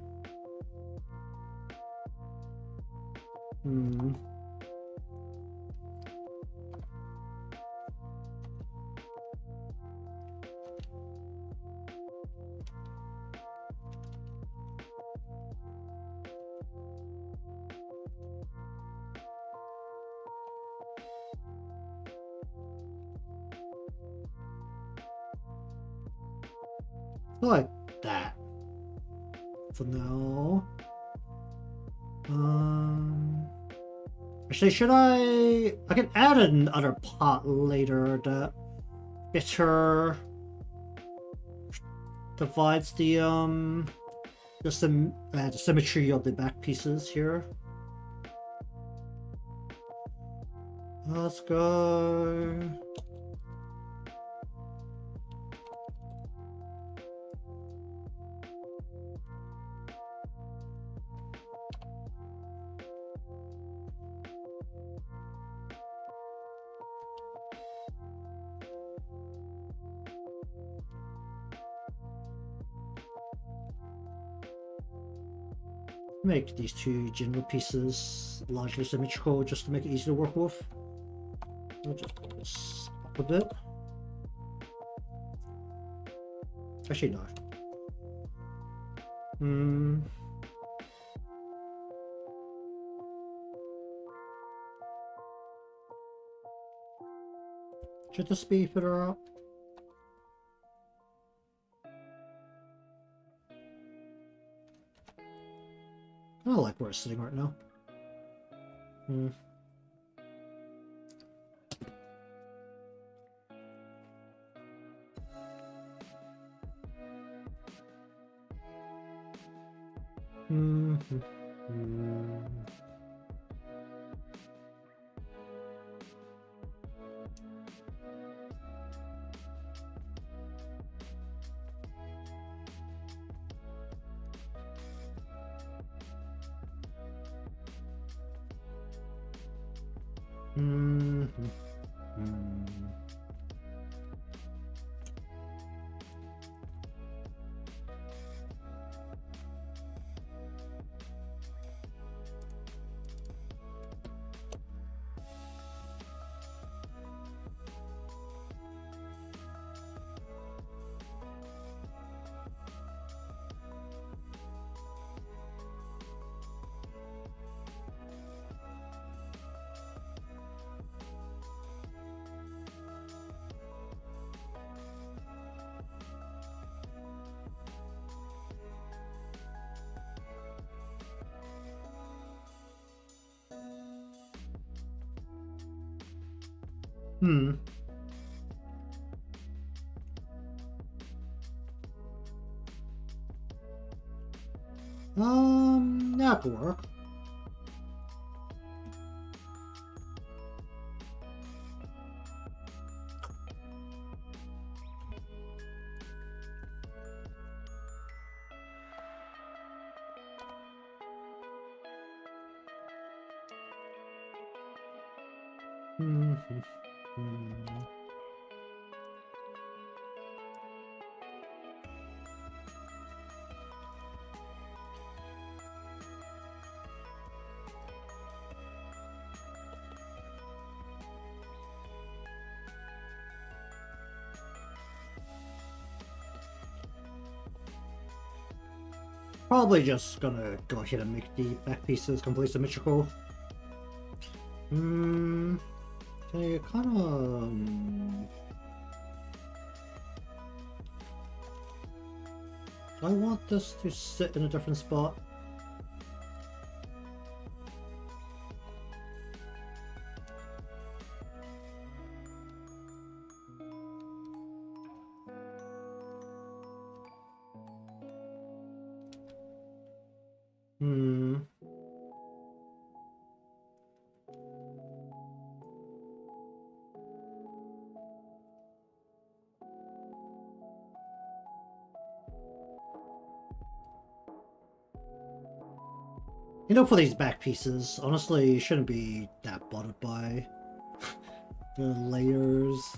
like that for now. Actually, should I can add another part later that better divides the symmetry of the back pieces here. Let's go Make these two general pieces largely symmetrical just to make it easy to work with. I'll just put this up a bit. Actually, no. Should this be better up? I don't like where it's sitting right now. That could work. Probably just gonna go ahead and make the back pieces completely symmetrical. Okay, kind of. I want this to sit in a different spot. You know, for these back pieces, honestly, you shouldn't be that bothered by the layers.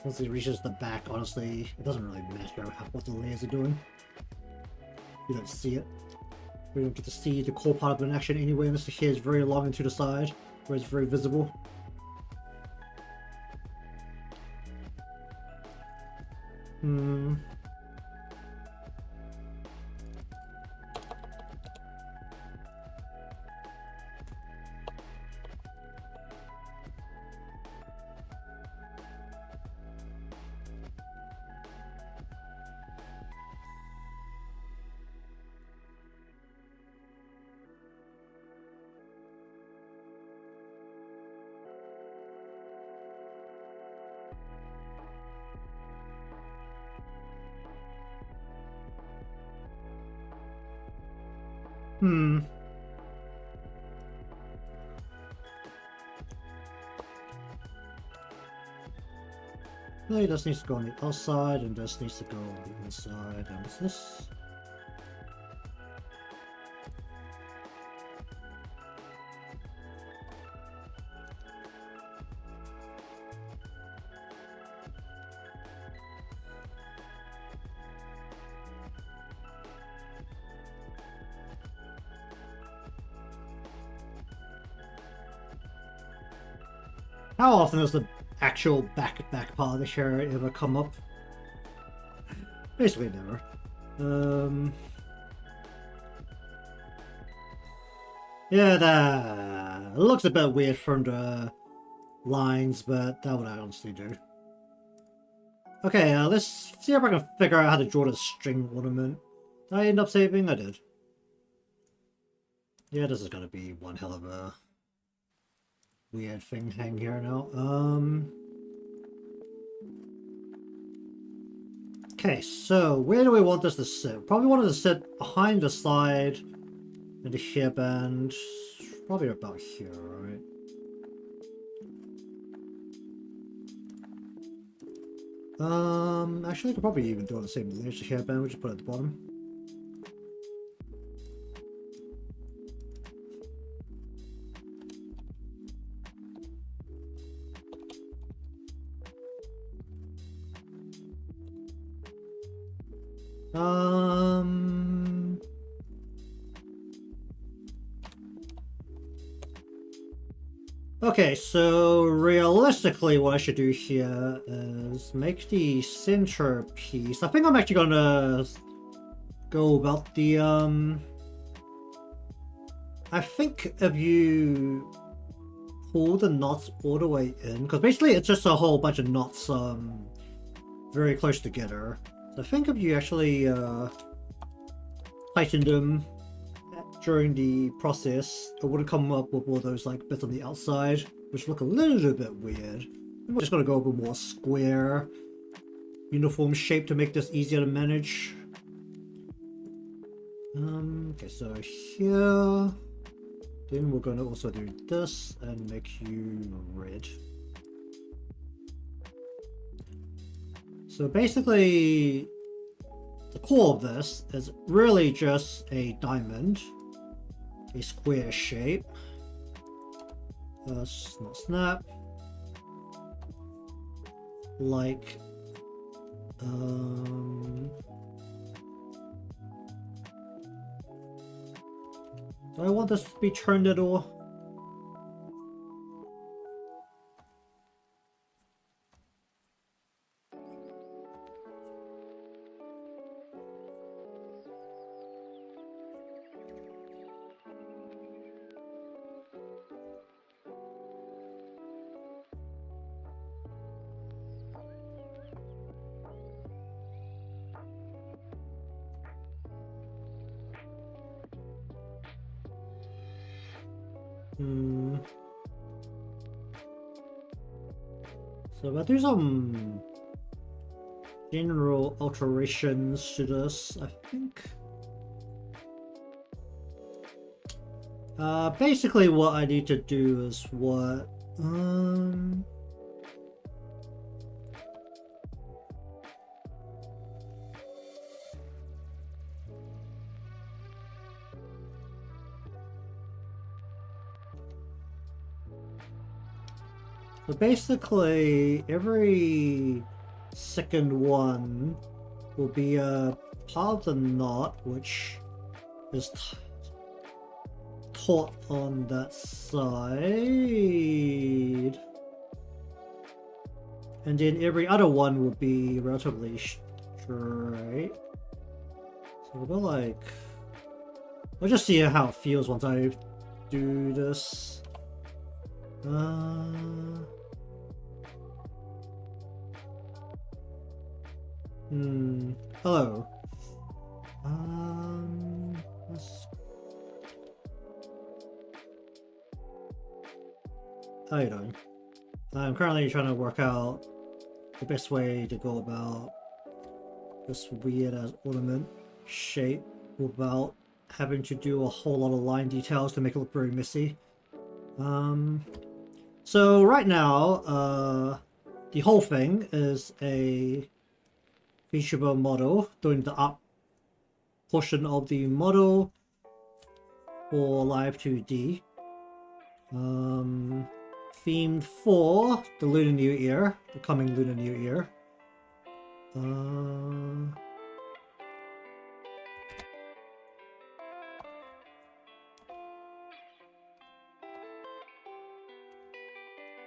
Once it reaches the back, honestly, it doesn't really matter what the layers are doing. You don't see it. We don't get to see the core part of it in action anyway, unless the hair is very long and to the side, where it's very visible. No, this needs to go on the outside, and this needs to go on the inside, and what's this? How often does the actual back part of the chair ever come up? Basically never. Yeah, that looks a bit weird from the lines, but that would honestly do. Okay, let's see if I can figure out how to draw the string ornament. Did I end up saving? I did. Yeah, this is gonna be one hell of a weird thing hanging here now. Okay, so where do we want this to sit? Probably want it to sit behind the slide and the hairband. Probably about here, right? Actually I could probably even do it on the same layer as the hairband, we just put it at the bottom. Okay, so realistically what I should do here is make the center piece. I think I'm actually gonna go about the I think if you pull the knots all the way in, because basically it's just a whole bunch of knots very close together. So I think if you actually tighten them during the process, it wouldn't come up with all those like bits on the outside, which look a little bit weird. We're just gonna go with a more square, uniform shape to make this easier to manage. Okay, so here, then we're gonna also do this and make you red. So basically, the core of this is really just a diamond. A square shape. Not snap. Like, do I want this to be turned at all? So if I do some general alterations to this, I think basically what I need to do is what so basically every second one will be a part of the knot which is taut on that side, and then every other one will be relatively straight. So we'll go like, I'll just see how it feels once I do this. Hello. How you doing? I'm currently trying to work out the best way to go about this weird ass ornament shape without having to do a whole lot of line details to make it look very messy. So right now, the whole thing is a Vtuber model, doing the up portion of the model for Live2D. Themed for the Lunar New Year, the coming Lunar New Year.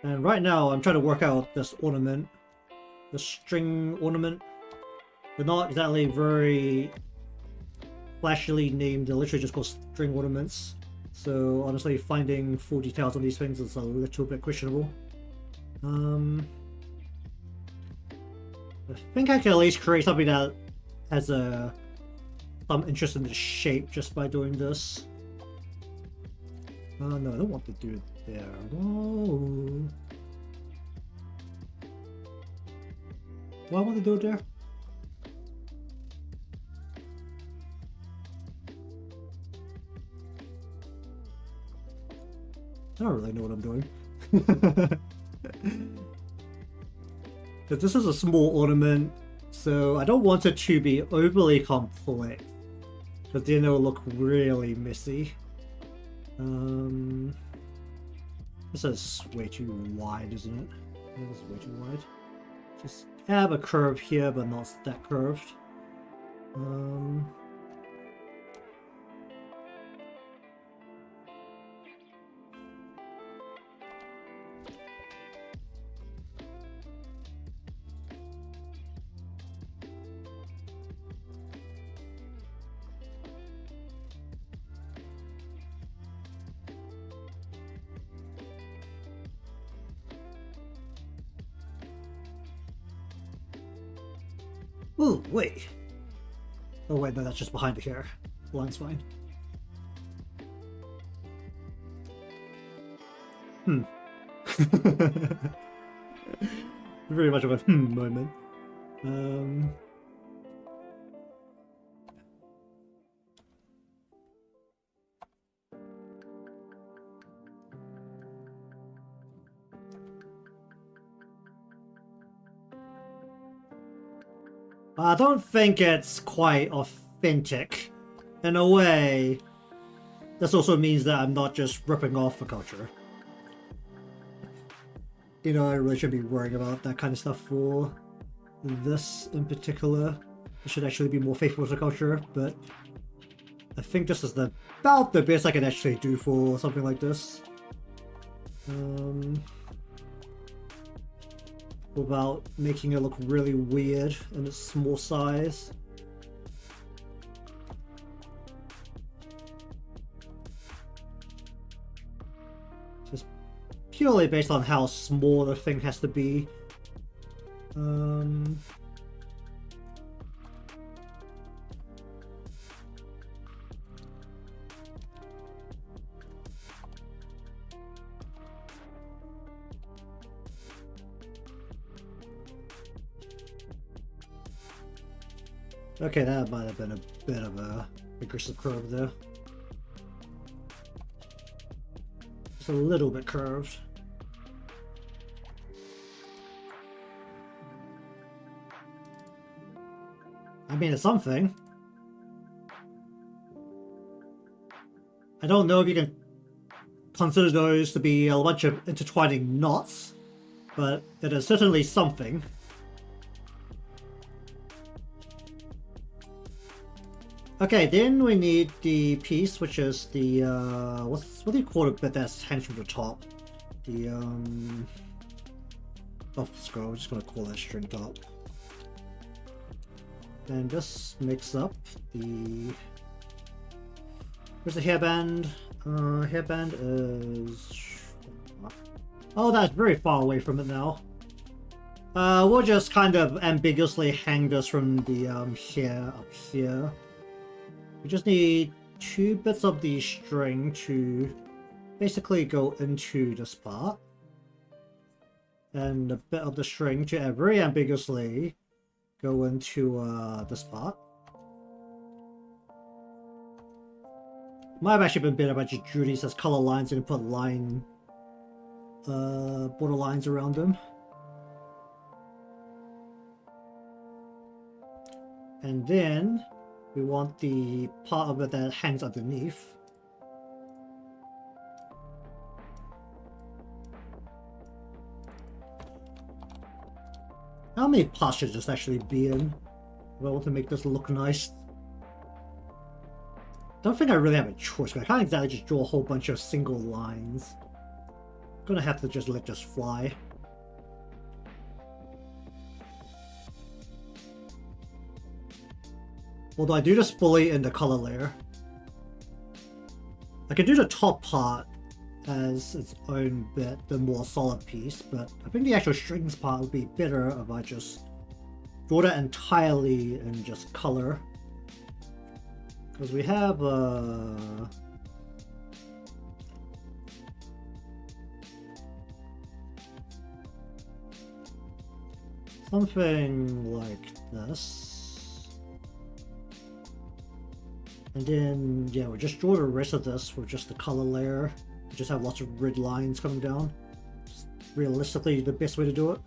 And right now I'm trying to work out this ornament, the string ornament. They're not exactly very flashily named, they're literally just called string ornaments. So honestly, finding full details on these things is a little bit questionable. I think I can at least create something that has some interest in the shape just by doing this. No, I don't want to do it there. No. Do I want to do it there? I don't really know what I'm doing. Because this is a small ornament, so I don't want it to be overly complex, because then it will look really messy. This is way too wide, isn't it? This is way too wide. Just have a curve here, but not that curved. Ooh, wait. Oh wait, no, that's just behind it here. The line's fine. Very much of a moment. I don't think it's quite authentic. In a way, this also means that I'm not just ripping off the culture. You know, I really should be worrying about that kind of stuff for this in particular. It should actually be more faithful to the culture, but I think this is about the best I can actually do for something like this. Without making it look really weird in its small size. Just purely based on how small the thing has to be. Okay, that might have been a bit of a aggressive curve there. Just a little bit curved. I mean, it's something. I don't know if you can consider those to be a bunch of intertwining knots, but it is certainly something. Okay, then we need the piece, which is the what do you call it? But that hangs from the top. The scroll. I'm just gonna call that string top. And this makes up the. Where's the hairband? Hairband is. Oh, that's very far away from it now. We'll just kind of ambiguously hang this from the hair up here. We just need 2 bits of the string to basically go into this part. And a bit of the string to very ambiguously go into this part. Might have actually been better if I just drew these as color lines and put line border lines around them. And then we want the part of it that hangs underneath. How many parts should this actually be in? If I want to make this look nice. Don't think I really have a choice, but I can't exactly just draw a whole bunch of single lines. Gonna have to just let this fly. Although I do this fully in the color layer. I can do the top part as its own bit, the more solid piece, but I think the actual strings part would be better if I just draw that entirely in just color. Because we have something like this. And then, yeah, we'll just draw the rest of this with just the color layer. We just have lots of red lines coming down. Just realistically, the best way to do it.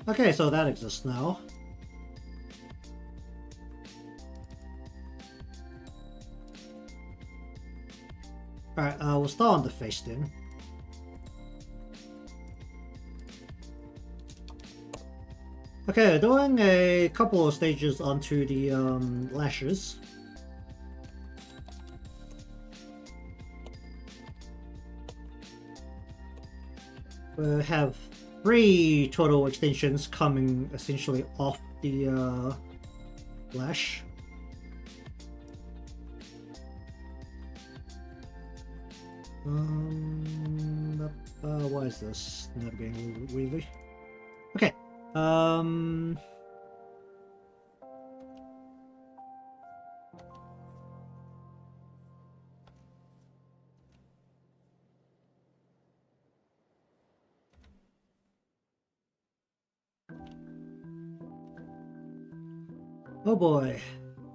Okay, so that exists now. Alright, we'll start on the face then. Okay, doing a couple of stages onto the lashes. We have 3 total extensions coming essentially off the lash. Why is this navigating a little bit weirdly? Okay. Oh boy,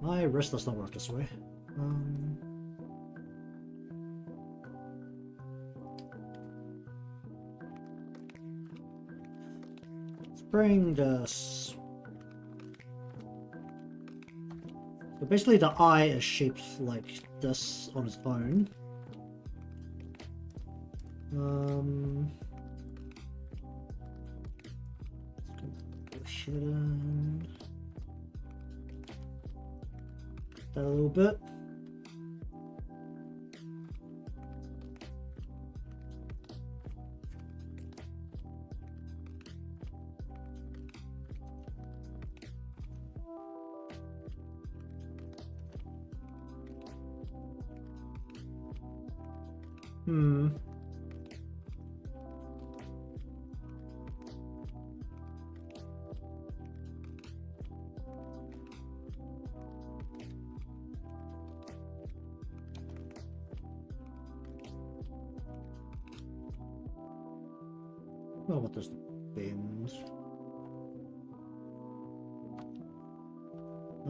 my wrist does not work this way. Let's bring this. So basically the eye is shaped like this on its own. Let's go hidden. That a little bit. Oh, what does bins?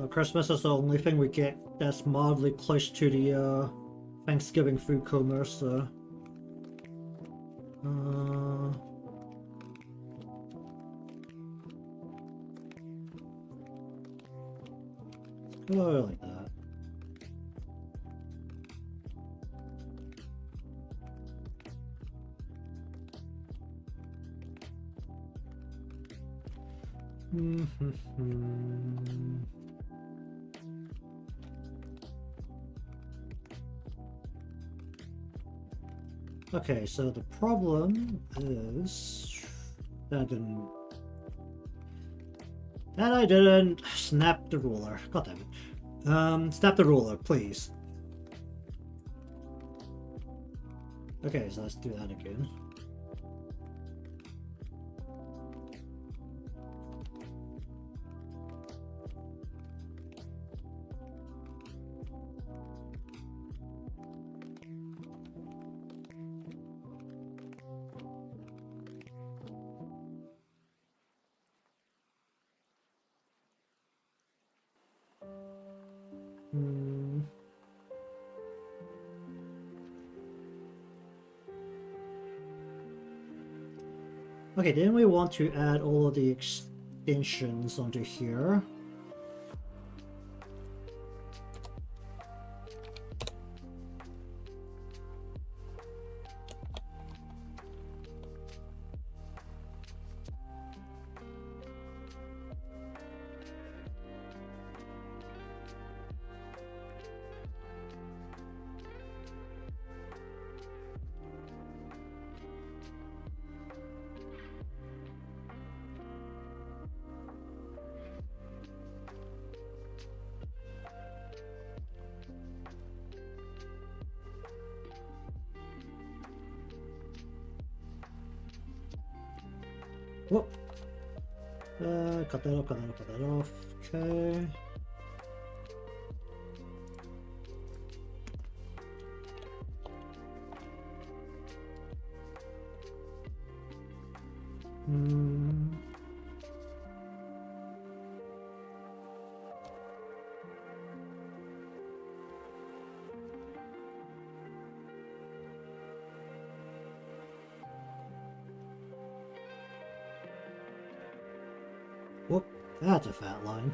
Christmas is the only thing we get that's mildly close to the Thanksgiving food coma, so let's go like that. Okay, so the problem is that I didn't snap the ruler. God damn it. Snap the ruler, please. Okay, so let's do that again. Okay, then we want to add all of the extensions onto here. Whoop. Cut that off, cut that off, cut that off. Okay. Whoop, that's a fat line.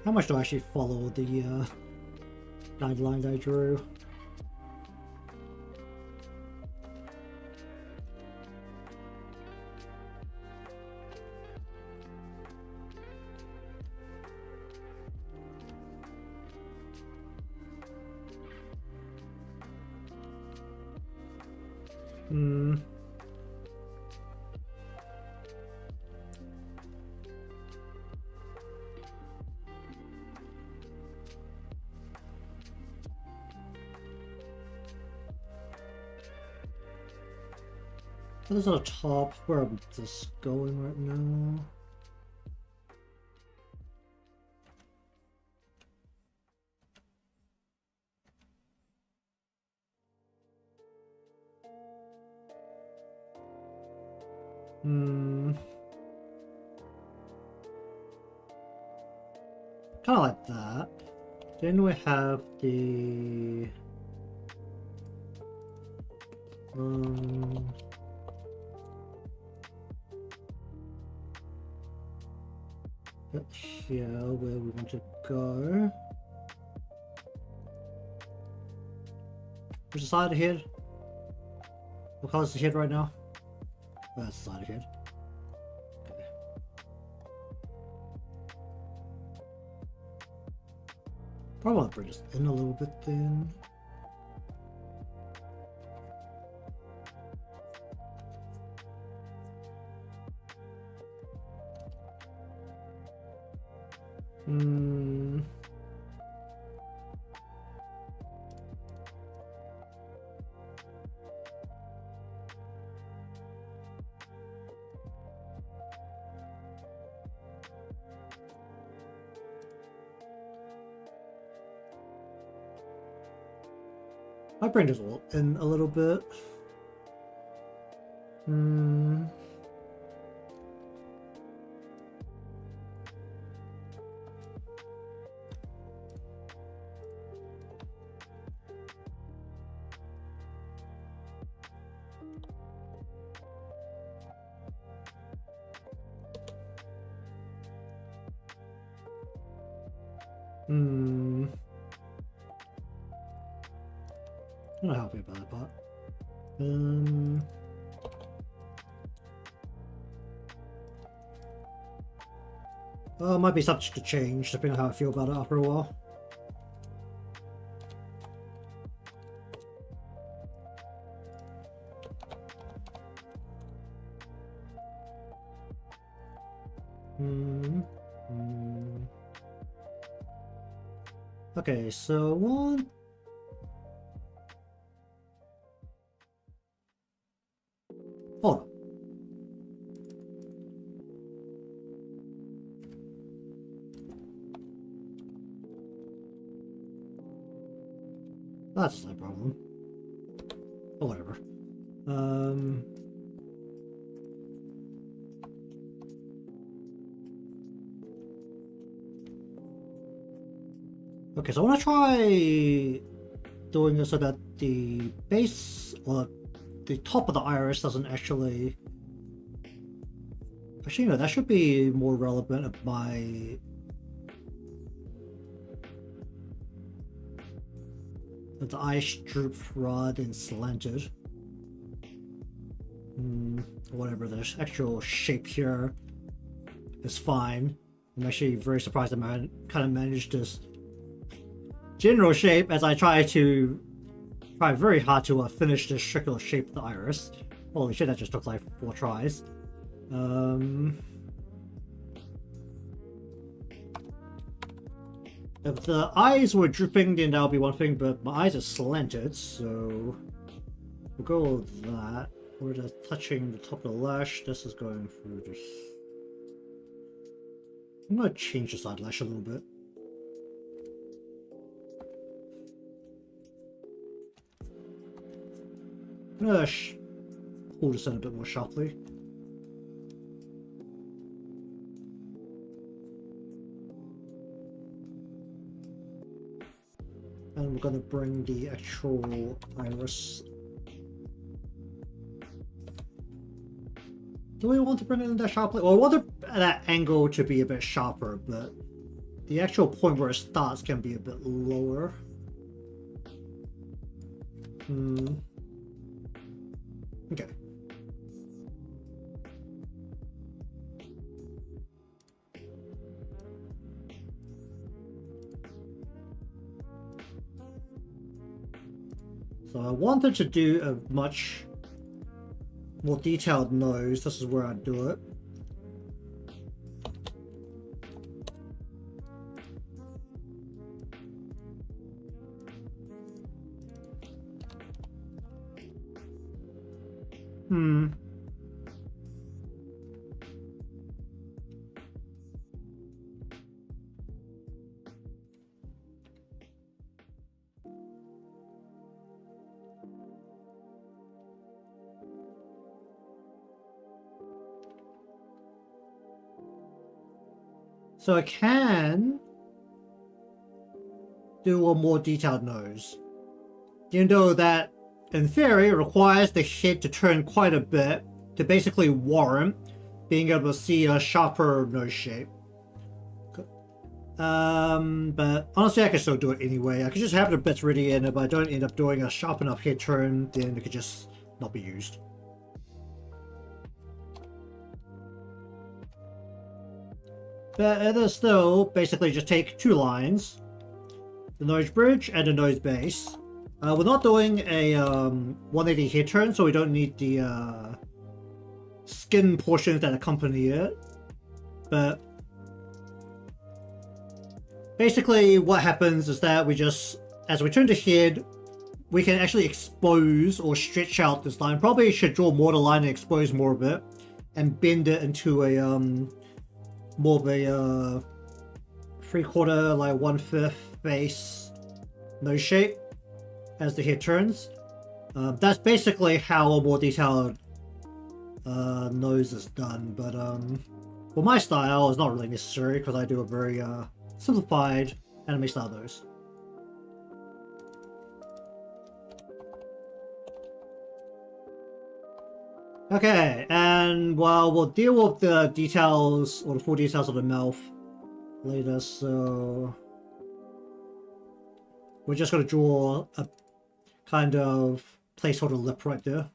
How much do I actually follow the guidelines I drew? There's a top where I'm just going right now. Kind of like that. Then we have the that's here where we want to go. Which side ahead? What color is the head right now? Oh, that's the side ahead. Okay. Probably want to bring this in a little bit then. I bring this all in a little bit. I'm not happy about that part. Might be subject to change depending on how I feel about it after a while. Okay, so one. Hold on. That's no problem. Or whatever. Okay, so I want to try doing it so that the base or the top of the iris doesn't actually... Actually, no, that should be more relevant of my... The eye drooped rather than slanted. Whatever, the actual shape here is fine. I'm actually very surprised that I kind of managed this general shape as I try very hard to finish this circular shape of the iris. Holy shit, that just took like 4 tries. If the eyes were drooping, then that would be one thing, but my eyes are slanted, so we'll go with that. We're just touching the top of the lash. This is going through this. I'm gonna change the side lash a little bit. I'm gonna pull this in a bit more sharply. And we're gonna bring the actual iris. Do we want to bring it in that sharply? Well, I want that angle to be a bit sharper, but the actual point where it starts can be a bit lower. Okay. So I wanted to do a much more detailed nose. This is where I'd do it. So I can do a more detailed nose. Even though that, in theory, requires the head to turn quite a bit to basically warrant being able to see a sharper nose shape. But honestly, I can still do it anyway. I could just have the bits ready in, and if I don't end up doing a sharp enough head turn, then it could just not be used. But it is still basically just take 2 lines, the nose bridge and the nose base. We're not doing a 180 head turn, so we don't need the skin portions that accompany it. But basically what happens is that we just, as we turn the head, we can actually expose or stretch out this line. Probably should draw more the line and expose more of it, and bend it into a more of a 3/4, like 1/5 face nose shape as the head turns. That's basically how a more detailed nose is done, but for my style, it's not really necessary because I do a very simplified anime style nose. Okay, and well, we'll deal with the details or the full details of the mouth later, so we're just going to draw a kind of placeholder lip right there.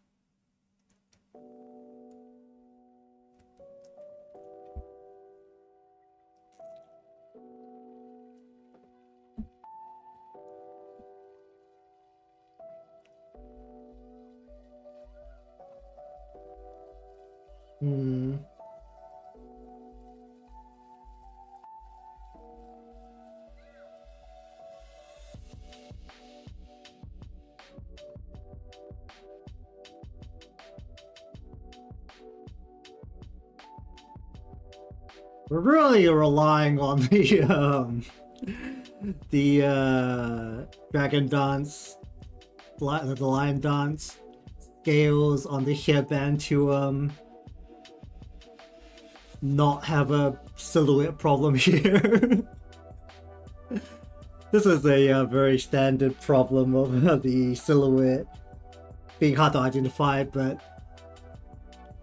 We're really relying on the dragon dance, the lion dance scales on the hairband to not have a silhouette problem here. This is a very standard problem of the silhouette being hard to identify, but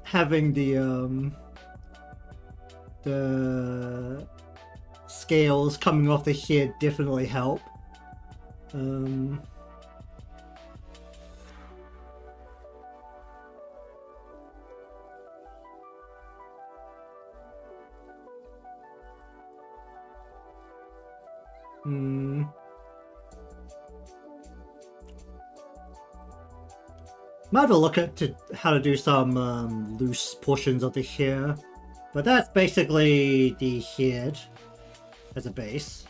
having the scales coming off the head definitely help. Might have a look at how to do some loose portions of the hair, but that's basically the head as a base.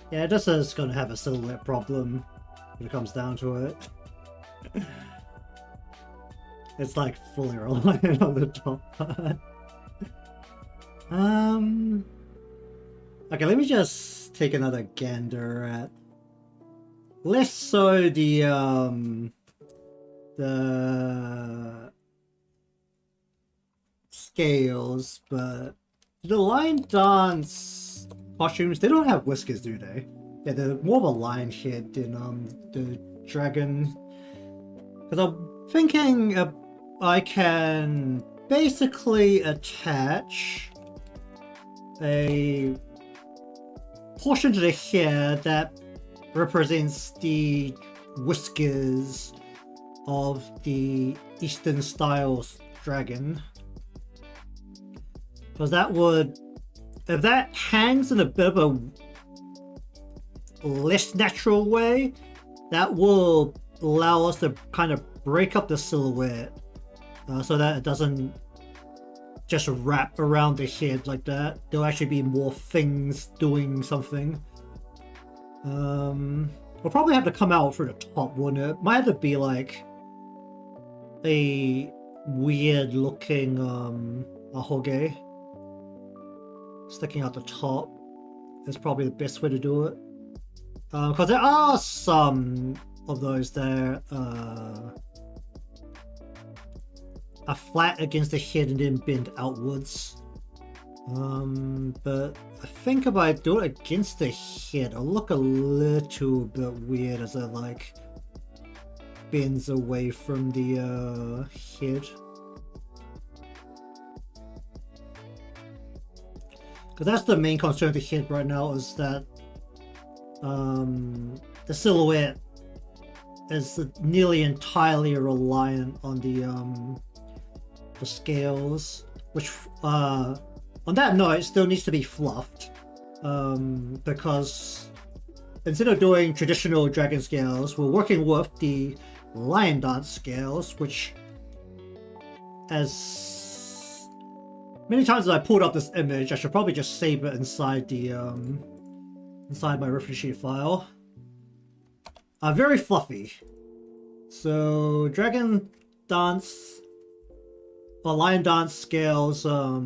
Yeah, this is going to have a silhouette problem when it comes down to it. It's like fully reliant on the top part. Okay, let me just take another gander at less so the scales, but the lion dance costumes, they don't have whiskers, do they? Yeah, they're more of a lion head than the dragon. Because I'm thinking I can basically attach a portion to the hair that represents the whiskers of the Eastern style dragon. Because that would, if that hangs in a bit of a less natural way, that will allow us to kind of break up the silhouette so that it doesn't just wrap around the head like that. There'll actually be more things doing something. We'll probably have to come out through the top, wouldn't it? Might have to be like a weird looking ahoge sticking out the top. Is probably the best way to do it. Because there are some of those there are flat against the head and then bend outwards. But I think if I do it against the head, it'll look a little bit weird as it like bends away from the head. Because that's the main concern with the head right now, is that the silhouette is nearly entirely reliant on the scales, which on that note still needs to be fluffed, because instead of doing traditional dragon scales, we're working with the lion dance scales, which, as many times as I pulled up this image, I should probably just save it inside the inside my reference sheet file. Very fluffy. So dragon dance or lion dance scales, I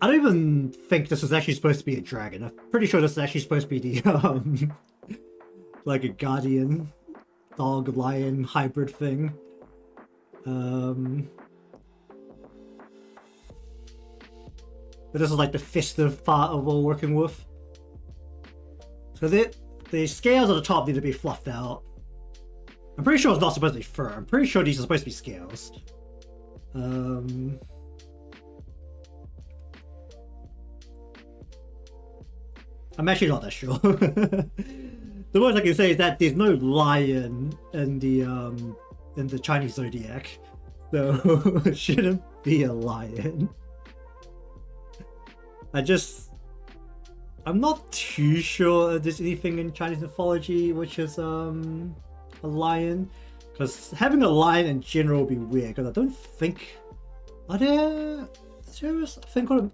don't even think this is actually supposed to be a dragon. I'm pretty sure this is actually supposed to be the like a guardian dog lion hybrid thing. But this is like the festive part of what we're working with. So the scales at the top need to be fluffed out. I'm pretty sure it's not supposed to be fur. I'm pretty sure these are supposed to be scales. I'm actually not that sure. The most I can say is that there's no lion in the Chinese zodiac, so it shouldn't be a lion. I'm not too sure if there's anything in Chinese mythology which is a lion, because having a lion in general would be weird, because I don't think, are there a thing called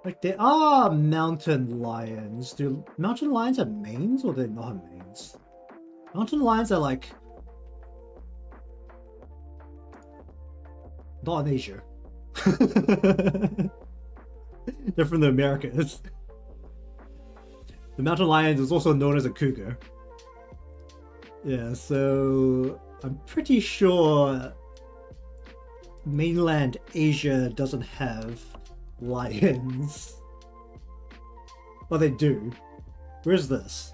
like there are mountain lions. Do mountain lions have manes, or do they not have manes? Mountain lions are like not in Asia. They're from the Americas. The mountain lion is also known as a cougar. Yeah, so I'm pretty sure mainland Asia doesn't have lions. Well, they do. Where's this?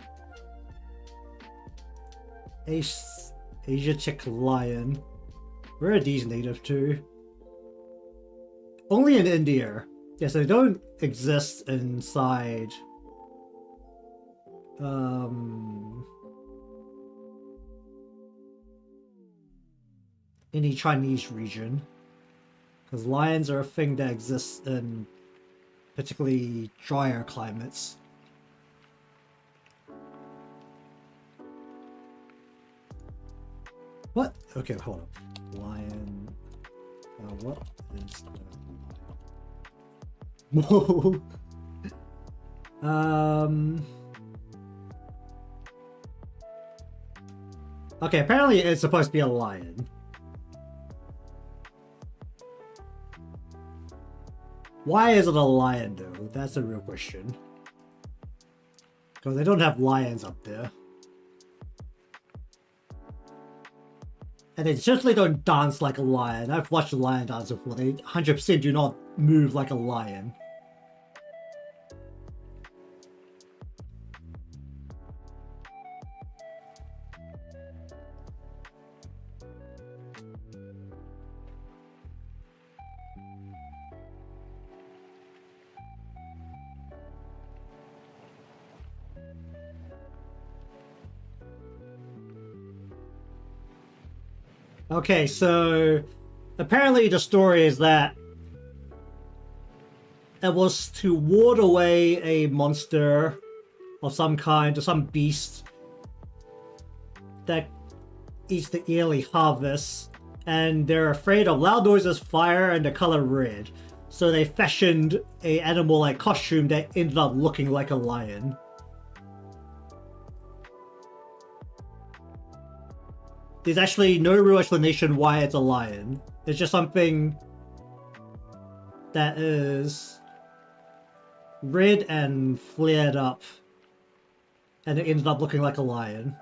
Asiatic lion. Where are these native to? Only in India. Yeah, so they don't exist inside any Chinese region, because lions are a thing that exists in particularly drier climates. What? Okay, hold up. Lion. What is the... Whoa. Okay, apparently it's supposed to be a lion. Why is it a lion though? That's a real question. Because they don't have lions up there. And they certainly don't dance like a lion. I've watched a lion dance before. They 100% do not move like a lion. Okay, so apparently the story is that it was to ward away a monster of some kind, or some beast that eats the yearly harvest, and they're afraid of loud noises, fire, and the color red. So they fashioned a animal-like costume that ended up looking like a lion. There's actually no real explanation why it's a lion. It's just something that is red and flared up, and it ended up looking like a lion.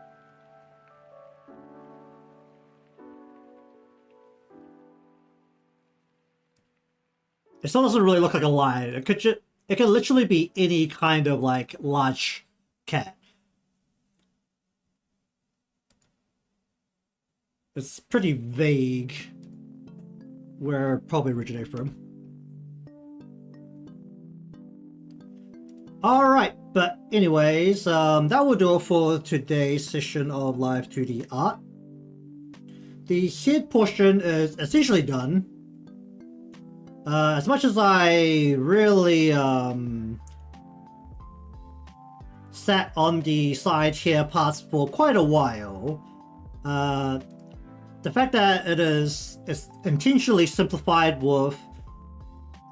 It still doesn't really look like a lion. It could literally be any kind of like large cat. It's pretty vague where it probably originated from. Alright, but anyways, that will do it for today's session of Live2D art. The head portion is essentially done. As much as I really sat on the side hair parts for quite a while, the fact that it's intentionally simplified with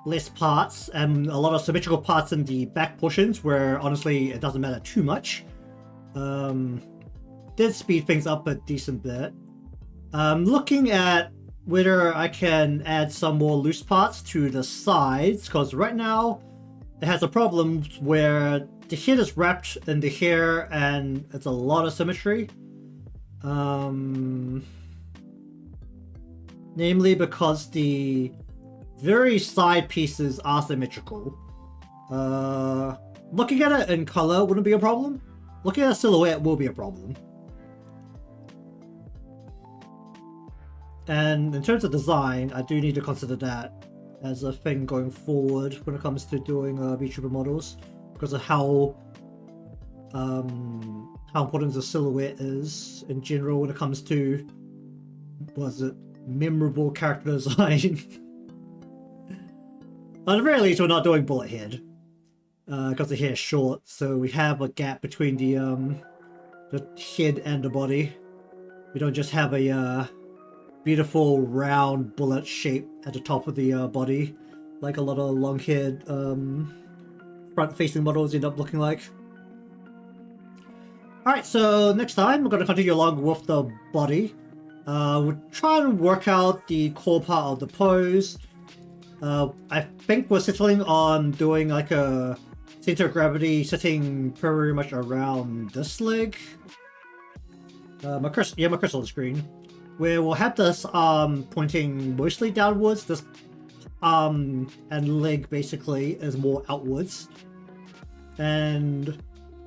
less parts and a lot of symmetrical parts in the back portions where honestly it doesn't matter too much, did speed things up a decent bit. Looking at whether I can add some more loose parts to the sides, because right now it has a problem where the head is wrapped in the hair and it's a lot of symmetry. Namely because the very side pieces are symmetrical. Looking at it in color wouldn't be a problem. Looking at a silhouette will be a problem. And in terms of design, I do need to consider that as a thing going forward when it comes to doing Vtuber models, because of how important the silhouette is in general when it comes to, memorable character design. At the very least, we're not doing bullet head, because the hair is short, so we have a gap between the head and the body. We don't just have a beautiful round bullet shape at the top of the body, like a lot of long-haired front-facing models end up looking like. Alright, so next time we're going to continue along with the body. We'll try and work out the core part of the pose. I think we're settling on doing like a center of gravity sitting pretty much around this leg. My cursor on the screen. Where we'll have this arm pointing mostly downwards. This arm and leg basically is more outwards. And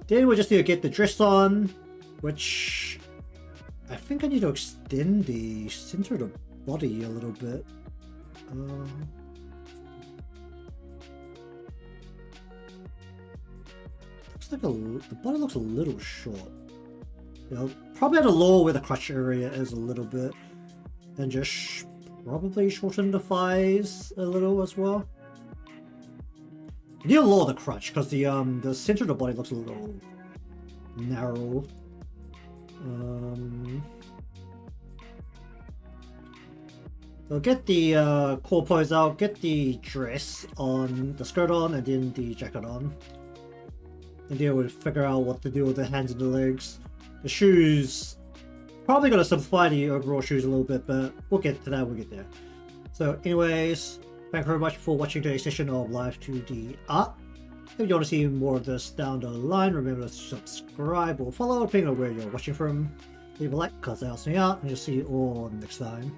then we just need to get the dress on, which I think I need to extend the center of the body a little bit. Looks like the body looks a little short. You know, probably at a lower where the crotch area is a little bit. and just probably shorten the thighs a little as well. You need to lower the crotch because the center of the body looks a little narrow. So get the core pose out, get the dress on, the skirt on, and then the jacket on. And then we'll figure out what to do with the hands and the legs. The shoes, probably going to simplify the overall shoes a little bit, but we'll get to that when we get there. So anyways, thank you very much for watching today's session of Live2D art. If you want to see more of this down the line, remember to subscribe or follow, depending on where you're watching from. Leave a like because that helps me out, and you'll see you all next time.